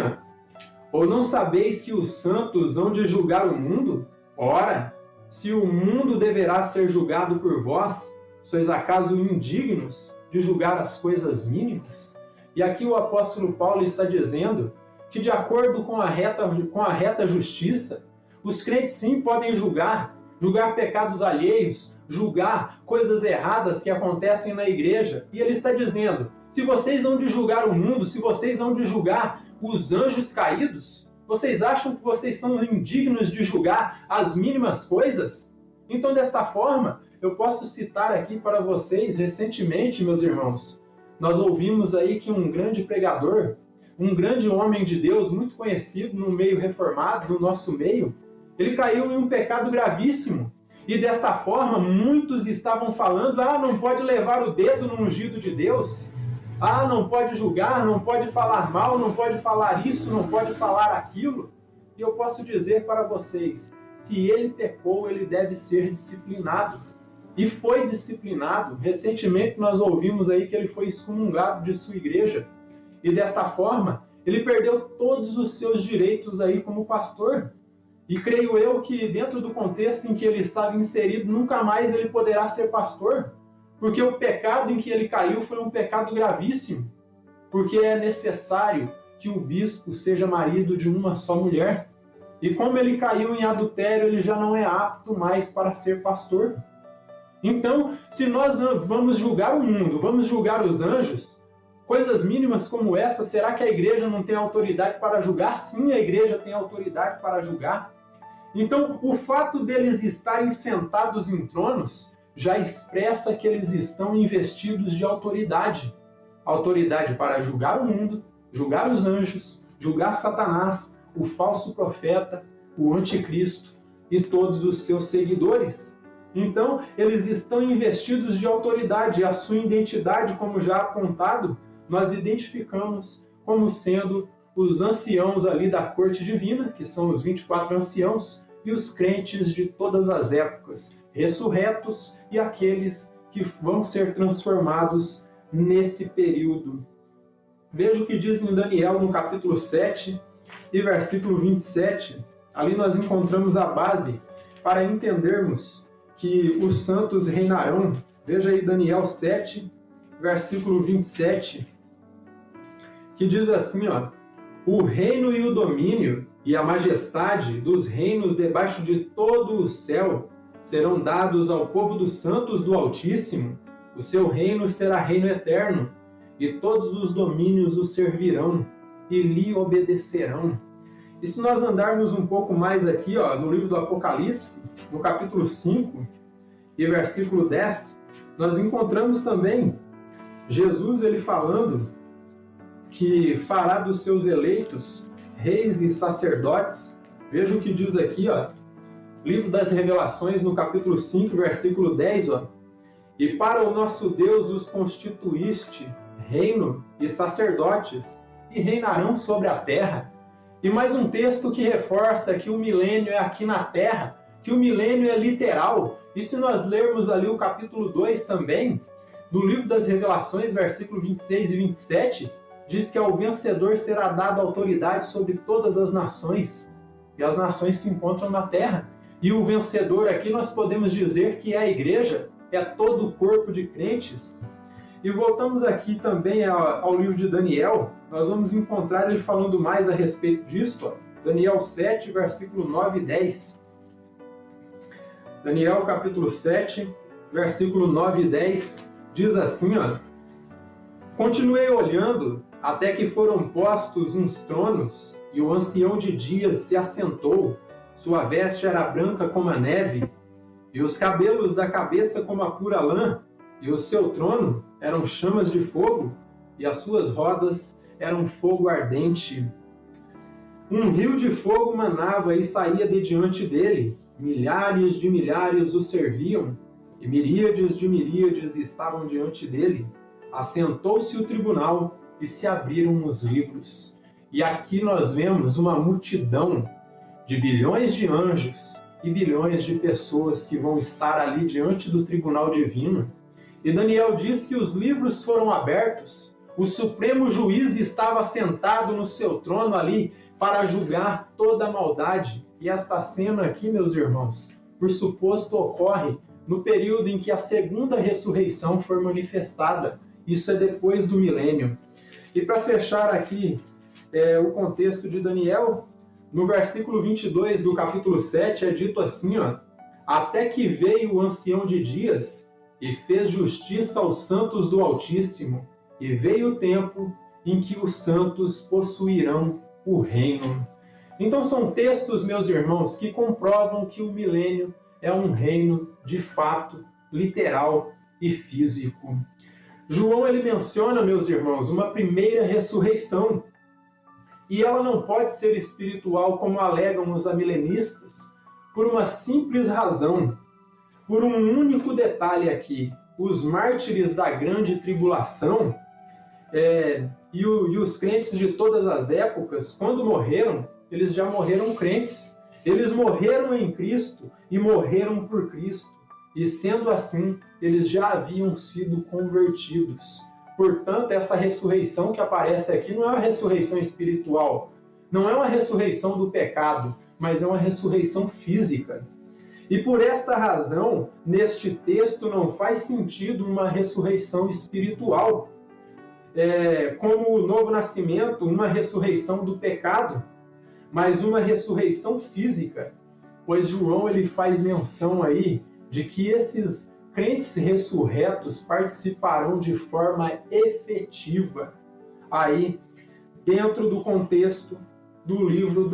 ou não sabeis que os santos hão de julgar o mundo? Ora, se o mundo deverá ser julgado por vós, sois acaso indignos de julgar as coisas mínimas? E aqui o apóstolo Paulo está dizendo que, de acordo com a reta justiça, os crentes sim podem julgar pecados alheios, julgar coisas erradas que acontecem na igreja. E ele está dizendo, se vocês hão de julgar o mundo, se vocês hão de julgar os anjos caídos? Vocês acham que vocês são indignos de julgar as mínimas coisas? Então, desta forma, eu posso citar aqui para vocês, recentemente, meus irmãos, nós ouvimos aí que um grande pregador, um grande homem de Deus, muito conhecido no meio reformado, no nosso meio, ele caiu em um pecado gravíssimo. E desta forma, muitos estavam falando, não pode levar o dedo no ungido de Deus. Não pode julgar, não pode falar mal, não pode falar isso, não pode falar aquilo. E eu posso dizer para vocês, se ele pecou, ele deve ser disciplinado. E foi disciplinado. Recentemente nós ouvimos aí que ele foi excomungado de sua igreja. E desta forma, ele perdeu todos os seus direitos aí como pastor. E creio eu que dentro do contexto em que ele estava inserido, nunca mais ele poderá ser pastor. Porque o pecado em que ele caiu foi um pecado gravíssimo. Porque é necessário que o bispo seja marido de uma só mulher. E como ele caiu em adultério, ele já não é apto mais para ser pastor. Então, se nós vamos julgar o mundo, vamos julgar os anjos, coisas mínimas como essa, será que a igreja não tem autoridade para julgar? Sim, a igreja tem autoridade para julgar. Então, o fato deles estarem sentados em tronos já expressa que eles estão investidos de autoridade. Autoridade para julgar o mundo, julgar os anjos, julgar Satanás, o falso profeta, o anticristo e todos os seus seguidores. Então, eles estão investidos de autoridade. A sua identidade, como já apontado, nós identificamos como sendo os anciãos ali da corte divina, que são os 24 anciãos, e os crentes de todas as épocas, ressurretos e aqueles que vão ser transformados nesse período. Veja o que diz em Daniel, no capítulo 7 e versículo 27. Ali nós encontramos a base para entendermos que os santos reinarão. Veja aí Daniel 7, versículo 27, que diz assim, o reino e o domínio e a majestade dos reinos debaixo de todo o céu serão dados ao povo dos santos do Altíssimo. O seu reino será reino eterno, e todos os domínios o servirão e lhe obedecerão. E se nós andarmos um pouco mais aqui, no livro do Apocalipse, no capítulo 5 e versículo 10, nós encontramos também Jesus ele falando que fará dos seus eleitos reis e sacerdotes. Veja o que diz aqui, livro das Revelações, no capítulo 5, versículo 10, e para o nosso Deus os constituíste reino e sacerdotes, e reinarão sobre a terra. E mais um texto que reforça que o milênio é aqui na terra, que o milênio é literal. E se nós lermos ali o capítulo 2 também, do livro das Revelações, versículo 26 e 27, diz que ao vencedor será dada autoridade sobre todas as nações. E as nações se encontram na terra. E o vencedor aqui nós podemos dizer que é a igreja, é todo o corpo de crentes. E voltamos aqui também ao livro de Daniel, nós vamos encontrar ele falando mais a respeito disso. Daniel 7, versículo 9 e 10. Daniel capítulo 7, versículo 9 e 10, diz assim, continuei olhando até que foram postos uns tronos, e o ancião de dias se assentou. Sua veste era branca como a neve, e os cabelos da cabeça como a pura lã, e o seu trono eram chamas de fogo, e as suas rodas eram fogo ardente. Um rio de fogo manava e saía de diante dele, milhares de milhares o serviam, e miríades de miríades estavam diante dele. Assentou-se o tribunal, e se abriram os livros. E aqui nós vemos uma multidão de bilhões de anjos e bilhões de pessoas que vão estar ali diante do tribunal divino. E Daniel diz que os livros foram abertos, o supremo juiz estava sentado no seu trono ali para julgar toda a maldade. E esta cena aqui, meus irmãos, por suposto ocorre no período em que a segunda ressurreição for manifestada. Isso é depois do milênio. E para fechar aqui o contexto de Daniel, no versículo 22 do capítulo 7 é dito assim, até que veio o ancião de dias e fez justiça aos santos do Altíssimo, e veio o tempo em que os santos possuirão o reino. Então são textos, meus irmãos, que comprovam que o milênio é um reino de fato, literal e físico. João ele menciona, meus irmãos, uma primeira ressurreição. E ela não pode ser espiritual como alegam os amilenistas, por uma simples razão. Por um único detalhe aqui, os mártires da grande tribulação e os crentes de todas as épocas, quando morreram, eles já morreram crentes. Eles morreram em Cristo e morreram por Cristo. E sendo assim, eles já haviam sido convertidos. Portanto, essa ressurreição que aparece aqui não é uma ressurreição espiritual, não é uma ressurreição do pecado, mas é uma ressurreição física. E por esta razão, neste texto não faz sentido uma ressurreição espiritual, como o novo nascimento, uma ressurreição do pecado, mas uma ressurreição física, pois João ele faz menção aí de que esses crentes ressurretos participarão de forma efetiva aí dentro do contexto do livro,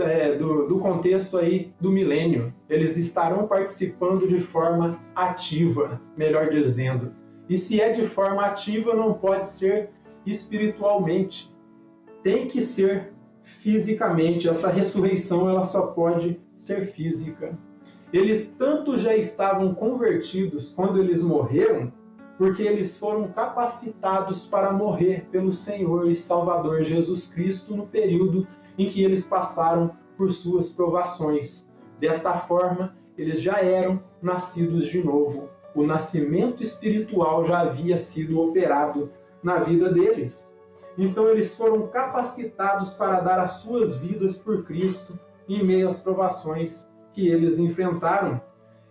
do contexto aí do milênio. Eles estarão participando de forma ativa, melhor dizendo. E se é de forma ativa, não pode ser espiritualmente. Tem que ser fisicamente. Essa ressurreição ela só pode ser física. Eles tanto já estavam convertidos quando eles morreram, porque eles foram capacitados para morrer pelo Senhor e Salvador Jesus Cristo no período em que eles passaram por suas provações. Desta forma, eles já eram nascidos de novo. O nascimento espiritual já havia sido operado na vida deles. Então eles foram capacitados para dar as suas vidas por Cristo em meio às provações que eles enfrentaram.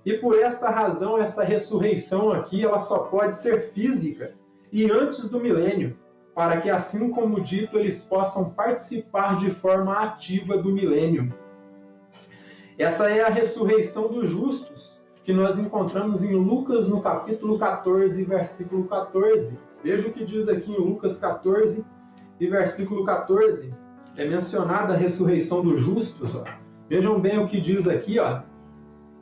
E por esta razão, essa ressurreição aqui, ela só pode ser física e antes do milênio, para que, assim como dito, eles possam participar de forma ativa do milênio. Essa é a ressurreição dos justos, que nós encontramos em Lucas, no capítulo 14, versículo 14. Veja o que diz aqui em Lucas 14 e versículo 14. É mencionada a ressurreição dos justos, ó. Vejam bem o que diz aqui, ó.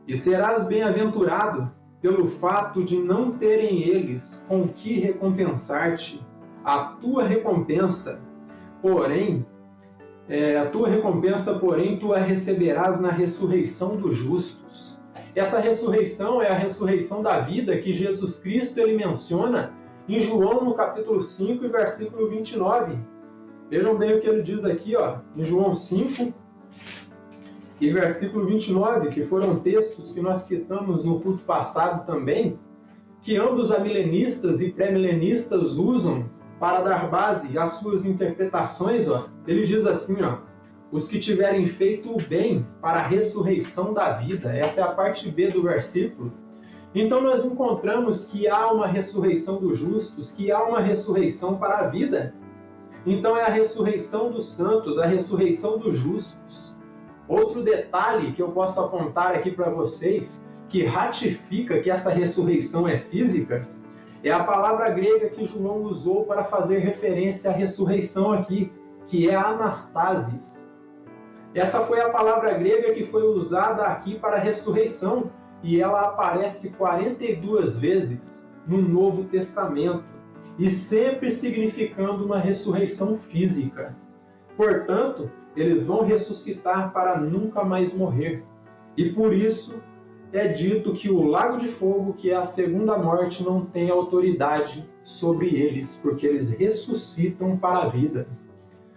E serás bem-aventurado pelo fato de não terem eles com que recompensar-te. A tua recompensa, porém, tu a receberás na ressurreição dos justos. Essa ressurreição é a ressurreição da vida que Jesus Cristo ele menciona em João, no capítulo 5, e versículo 29. Vejam bem o que ele diz aqui, ó, em João 5, e versículo 29, que foram textos que nós citamos no culto passado também, que ambos amilenistas e pré-milenistas usam para dar base às suas interpretações. Ó. Ele diz assim, ó, os que tiverem feito o bem para a ressurreição da vida. Essa é a parte B do versículo. Então nós encontramos que há uma ressurreição dos justos, que há uma ressurreição para a vida. Então é a ressurreição dos santos, a ressurreição dos justos. Outro detalhe que eu posso apontar aqui para vocês, que ratifica que essa ressurreição é física, é a palavra grega que João usou para fazer referência à ressurreição aqui, que é anastasis. Essa foi a palavra grega que foi usada aqui para a ressurreição, e ela aparece 42 vezes no Novo Testamento, e sempre significando uma ressurreição física. Portanto, eles vão ressuscitar para nunca mais morrer. E por isso é dito que o lago de fogo, que é a segunda morte, não tem autoridade sobre eles, porque eles ressuscitam para a vida.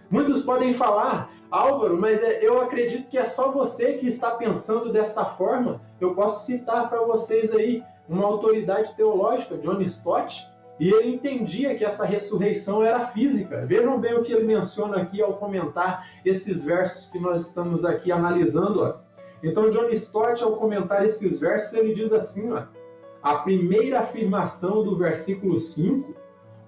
Muitos podem falar, Álvaro, mas eu acredito que é só você que está pensando desta forma. Eu posso citar para vocês aí uma autoridade teológica, John Stott, e ele entendia que essa ressurreição era física. Vejam bem o que ele menciona aqui ao comentar esses versos que nós estamos aqui analisando. Ó. Então, John Stott, ao comentar esses versos, ele diz assim, ó, a primeira afirmação do versículo 5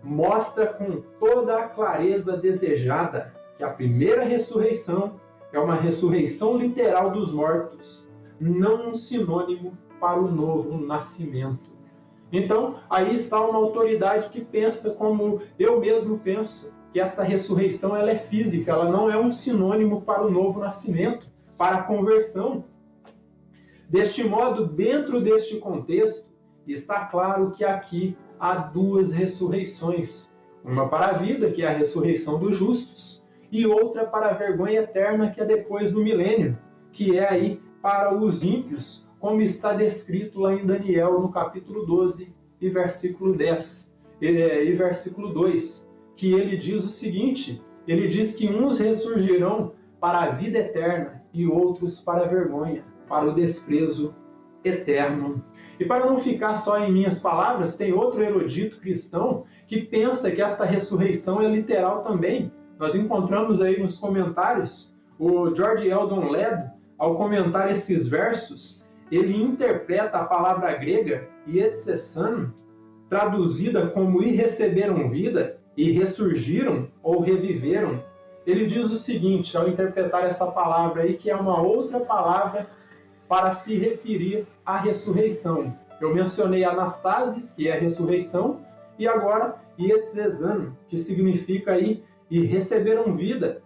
mostra com toda a clareza desejada que a primeira ressurreição é uma ressurreição literal dos mortos, não um sinônimo para o novo nascimento. Então, aí está uma autoridade que pensa como eu mesmo penso. que esta ressurreição ela é física, ela não é um sinônimo para o novo nascimento, para a conversão. Deste modo, dentro deste contexto, está claro que aqui há duas ressurreições. Uma para a vida, que é a ressurreição dos justos, e outra para a vergonha eterna, que é depois do milênio, que é aí para os ímpios, como está descrito lá em Daniel, no capítulo 12, e versículo 10, e versículo 2, que ele diz o seguinte, ele diz que uns ressurgirão para a vida eterna e outros para a vergonha, para o desprezo eterno. E para não ficar só em minhas palavras, tem outro erudito cristão que pensa que esta ressurreição é literal também. Nós encontramos aí nos comentários o George Eldon Ladd, ao comentar esses versos, ele interpreta a palavra grega ietsesan, traduzida como e receberam vida, e ressurgiram ou reviveram. Ele diz o seguinte, ao interpretar essa palavra aí, que é uma outra palavra para se referir à ressurreição. Eu mencionei anastasis, que é a ressurreição, e agora ietsesan, que significa aí e receberam vida,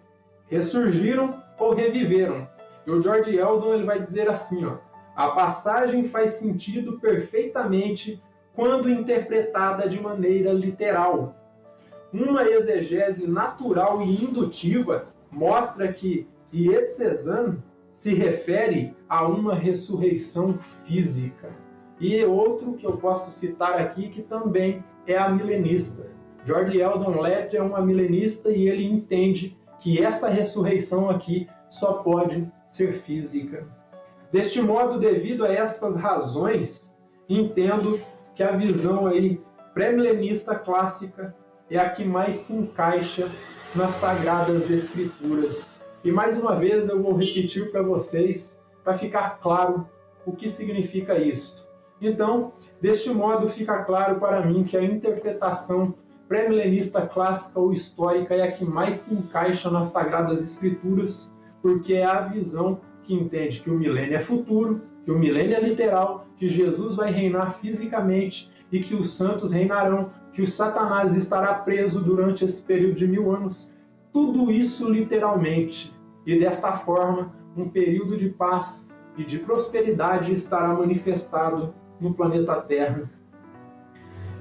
ressurgiram ou reviveram. E o George Eldon ele vai dizer assim, ó, a passagem faz sentido perfeitamente quando interpretada de maneira literal. Uma exegese natural e indutiva mostra que ietsesan se refere a uma ressurreição física. E outro que eu posso citar aqui, que também é a milenista. George Eldon Ladd é uma milenista e ele entende que essa ressurreição aqui só pode ser física. Deste modo, devido a estas razões, entendo que a visão aí pré-milenista clássica é a que mais se encaixa nas Sagradas Escrituras. E mais uma vez eu vou repetir para vocês, para ficar claro o que significa isto. Então, deste modo fica claro para mim que a interpretação pré-milenista clássica ou histórica é a que mais se encaixa nas Sagradas Escrituras, porque é a visão que entende que o milênio é futuro, que o milênio é literal, que Jesus vai reinar fisicamente e que os santos reinarão, que o Satanás estará preso durante esse período de 1000 anos. Tudo isso literalmente. E desta forma, um período de paz e de prosperidade estará manifestado no planeta Terra.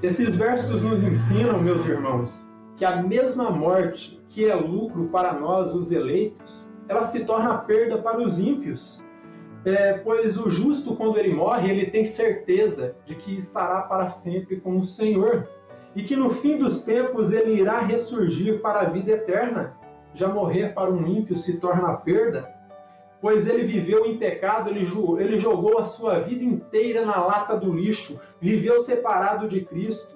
Esses versos nos ensinam, meus irmãos, que a mesma morte que é lucro para nós, os eleitos, ela se torna perda para os ímpios. Pois o justo, quando ele morre, ele tem certeza de que estará para sempre com o Senhor e que no fim dos tempos ele irá ressurgir para a vida eterna. Já morrer para um ímpio se torna perda, pois ele viveu em pecado, ele jogou a sua vida inteira na lata do lixo, viveu separado de Cristo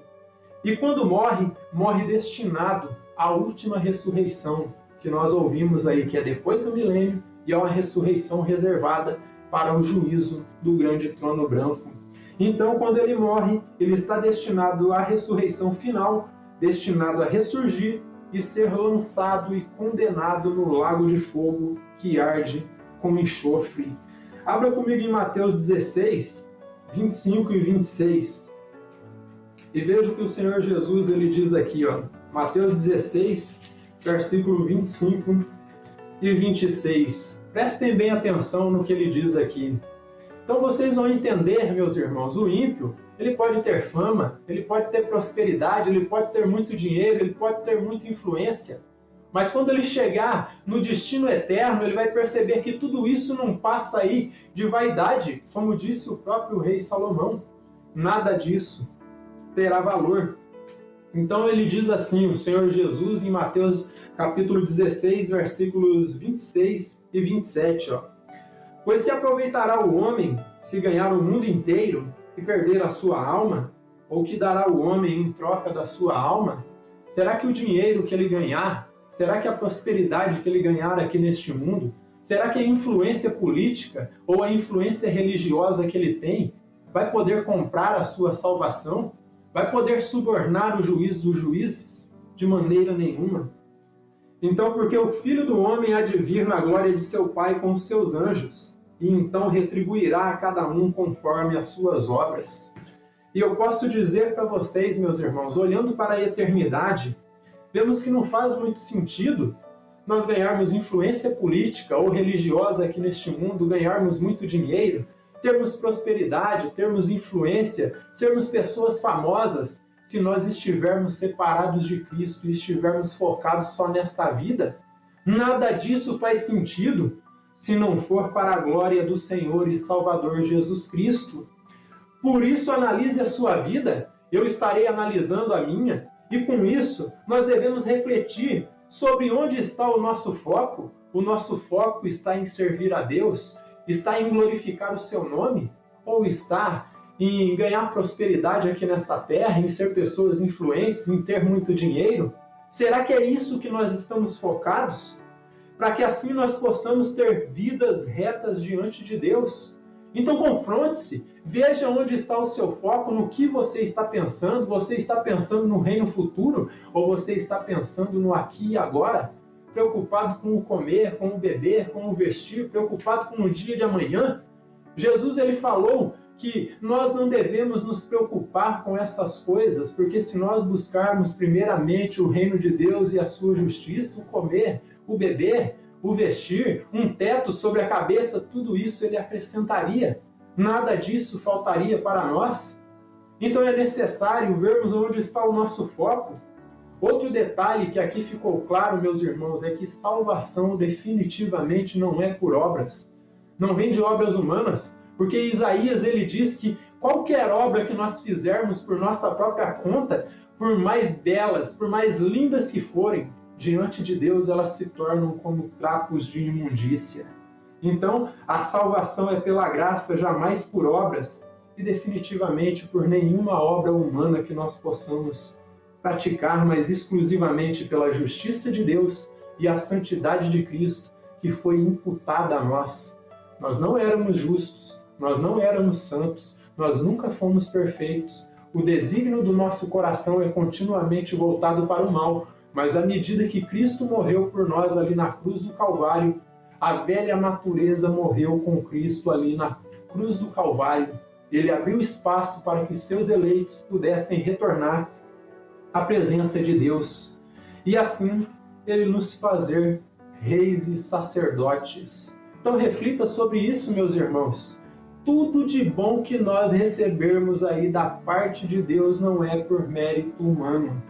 e quando morre, morre destinado à última ressurreição, que nós ouvimos aí, que é depois do milênio, e é uma ressurreição reservada para o juízo do grande trono branco. Então, quando ele morre, ele está destinado à ressurreição final, destinado a ressurgir e ser lançado e condenado no lago de fogo que arde como enxofre. Abra comigo em Mateus 16, 25 e 26. E veja o que o Senhor Jesus ele diz aqui, ó, Mateus 16, versículo 25 e 26. Prestem bem atenção no que ele diz aqui. Então vocês vão entender, meus irmãos, o ímpio, ele pode ter fama, ele pode ter prosperidade, ele pode ter muito dinheiro, ele pode ter muita influência, mas quando ele chegar no destino eterno, ele vai perceber que tudo isso não passa aí de vaidade, como disse o próprio rei Salomão. Nada disso terá valor. Então ele diz assim, o Senhor Jesus, em Mateus capítulo 16, versículos 26 e 27, ó. Pois que aproveitará o homem se ganhar o mundo inteiro e perder a sua alma? Ou que dará o homem em troca da sua alma? Será que o dinheiro que ele ganhar, será que a prosperidade que ele ganhar aqui neste mundo, será que a influência política ou a influência religiosa que ele tem vai poder comprar a sua salvação? Vai poder subornar o juiz dos juízes? De maneira nenhuma. Então, porque o Filho do Homem há de vir na glória de seu Pai com os seus anjos, e então retribuirá a cada um conforme as suas obras. E eu posso dizer para vocês, meus irmãos, olhando para a eternidade, vemos que não faz muito sentido nós ganharmos influência política ou religiosa aqui neste mundo, ganharmos muito dinheiro, termos prosperidade, termos influência, sermos pessoas famosas, se nós estivermos separados de Cristo e estivermos focados só nesta vida. Nada disso faz sentido se não for para a glória do Senhor e Salvador Jesus Cristo. Por isso, analise a sua vida, eu estarei analisando a minha, e com isso nós devemos refletir sobre onde está o nosso foco. O nosso foco está em servir a Deus? Está em glorificar o seu nome? Ou está em ganhar prosperidade aqui nesta terra, em ser pessoas influentes, em ter muito dinheiro? Será que é isso que nós estamos focados? Para que assim nós possamos ter vidas retas diante de Deus. Então confronte-se, veja onde está o seu foco, no que você está pensando. Você está pensando no reino futuro ou você está pensando no aqui e agora? Preocupado com o comer, com o beber, com o vestir, preocupado com o dia de amanhã? Jesus ele falou que nós não devemos nos preocupar com essas coisas, porque se nós buscarmos primeiramente o reino de Deus e a sua justiça, o comer, o beber, o vestir, um teto sobre a cabeça, tudo isso ele acrescentaria. Nada disso faltaria para nós. Então é necessário vermos onde está o nosso foco. Outro detalhe que aqui ficou claro, meus irmãos, é que salvação definitivamente não é por obras. Não vem de obras humanas, porque Isaías ele diz que qualquer obra que nós fizermos por nossa própria conta, por mais belas, por mais lindas que forem, diante de Deus elas se tornam como trapos de imundícia. Então, a salvação é pela graça, jamais por obras, e definitivamente por nenhuma obra humana que nós possamos praticar, mas exclusivamente pela justiça de Deus e a santidade de Cristo, que foi imputada a nós. Nós não éramos justos, nós não éramos santos, nós nunca fomos perfeitos. O desígnio do nosso coração é continuamente voltado para o mal, mas à medida que Cristo morreu por nós ali na cruz do Calvário, a velha natureza morreu com Cristo ali na cruz do Calvário. Ele abriu espaço para que seus eleitos pudessem retornar à presença de Deus. E assim, ele nos fazer reis e sacerdotes. Então reflita sobre isso, meus irmãos. Tudo de bom que nós recebermos aí da parte de Deus não é por mérito humano.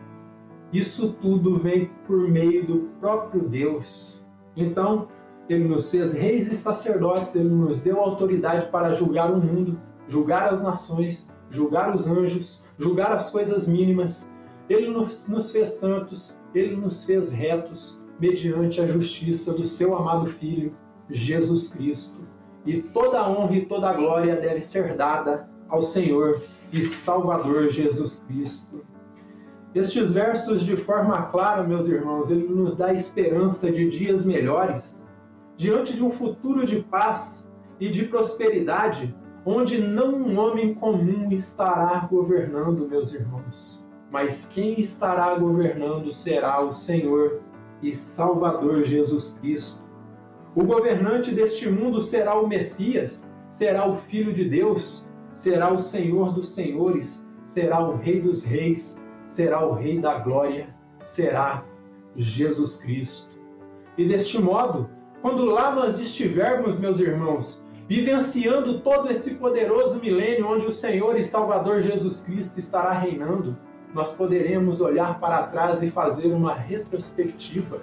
Isso tudo vem por meio do próprio Deus. Então, ele nos fez reis e sacerdotes, ele nos deu autoridade para julgar o mundo, julgar as nações, julgar os anjos, julgar as coisas mínimas. Ele nos fez santos, ele nos fez retos, mediante a justiça do seu amado Filho, Jesus Cristo. E toda a honra e toda a glória deve ser dada ao Senhor e Salvador Jesus Cristo. Estes versos, de forma clara, meus irmãos, ele nos dá esperança de dias melhores, diante de um futuro de paz e de prosperidade, onde não um homem comum estará governando, meus irmãos, mas quem estará governando será o Senhor e Salvador Jesus Cristo. O governante deste mundo será o Messias, será o Filho de Deus, será o Senhor dos Senhores, será o Rei dos Reis, será o Rei da Glória, será Jesus Cristo. E deste modo, quando lá nós estivermos, meus irmãos, vivenciando todo esse poderoso milênio onde o Senhor e Salvador Jesus Cristo estará reinando, nós poderemos olhar para trás e fazer uma retrospectiva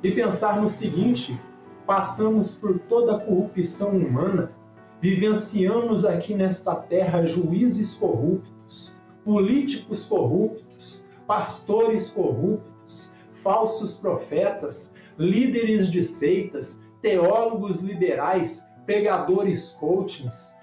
e pensar no seguinte: passamos por toda a corrupção humana, vivenciamos aqui nesta terra juízes corruptos, políticos corruptos, pastores corruptos, falsos profetas, líderes de seitas, teólogos liberais, pregadores coachings,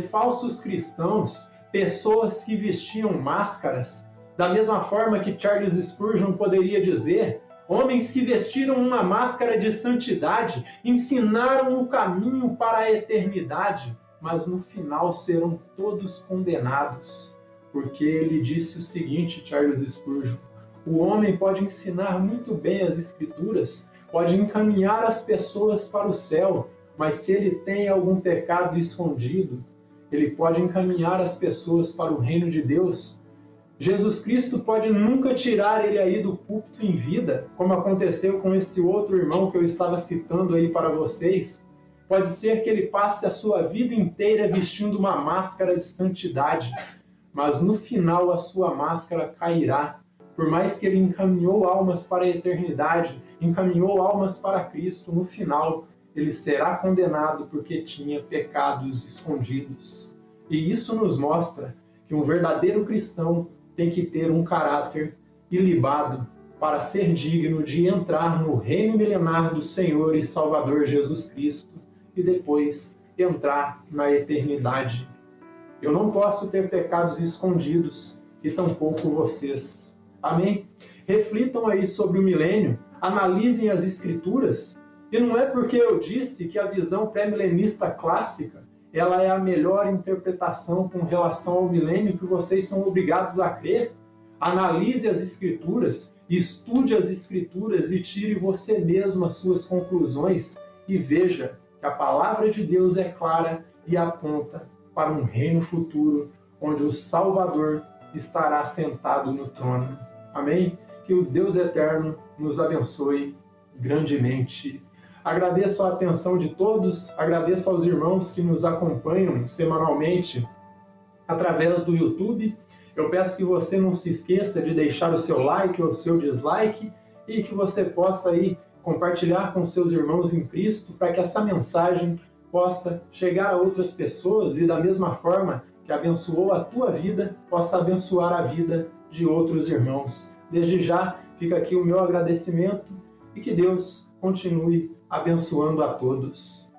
falsos cristãos, pessoas que vestiam máscaras. Da mesma forma que Charles Spurgeon poderia dizer, homens que vestiram uma máscara de santidade, ensinaram o caminho para a eternidade, mas no final serão todos condenados. Porque ele disse o seguinte, Charles Spurgeon: o homem pode ensinar muito bem as Escrituras, pode encaminhar as pessoas para o céu, mas se ele tem algum pecado escondido, ele pode encaminhar as pessoas para o reino de Deus, Jesus Cristo pode nunca tirar ele aí do púlpito em vida, como aconteceu com esse outro irmão que eu estava citando aí para vocês. Pode ser que ele passe a sua vida inteira vestindo uma máscara de santidade, mas no final a sua máscara cairá. Por mais que ele encaminhou almas para a eternidade, encaminhou almas para Cristo, no final ele será condenado porque tinha pecados escondidos. E isso nos mostra que um verdadeiro cristão tem que ter um caráter ilibado para ser digno de entrar no reino milenar do Senhor e Salvador Jesus Cristo e depois entrar na eternidade. Eu não posso ter pecados escondidos e tampouco vocês. Amém? Reflitam aí sobre o milênio, analisem as Escrituras, e não é porque eu disse que a visão pré-milenista clássica ela é a melhor interpretação com relação ao milênio que vocês são obrigados a crer. Analise as Escrituras, estude as Escrituras e tire você mesmo as suas conclusões e veja que a palavra de Deus é clara e aponta para um reino futuro onde o Salvador estará sentado no trono. Amém? Que o Deus eterno nos abençoe grandemente. Agradeço a atenção de todos, agradeço aos irmãos que nos acompanham semanalmente através do YouTube. Eu peço que você não se esqueça de deixar o seu like ou o seu dislike e que você possa aí compartilhar com seus irmãos em Cristo para que essa mensagem possa chegar a outras pessoas e da mesma forma que abençoou a tua vida, possa abençoar a vida de outros irmãos. Desde já fica aqui o meu agradecimento e que Deus continue abençoando a todos.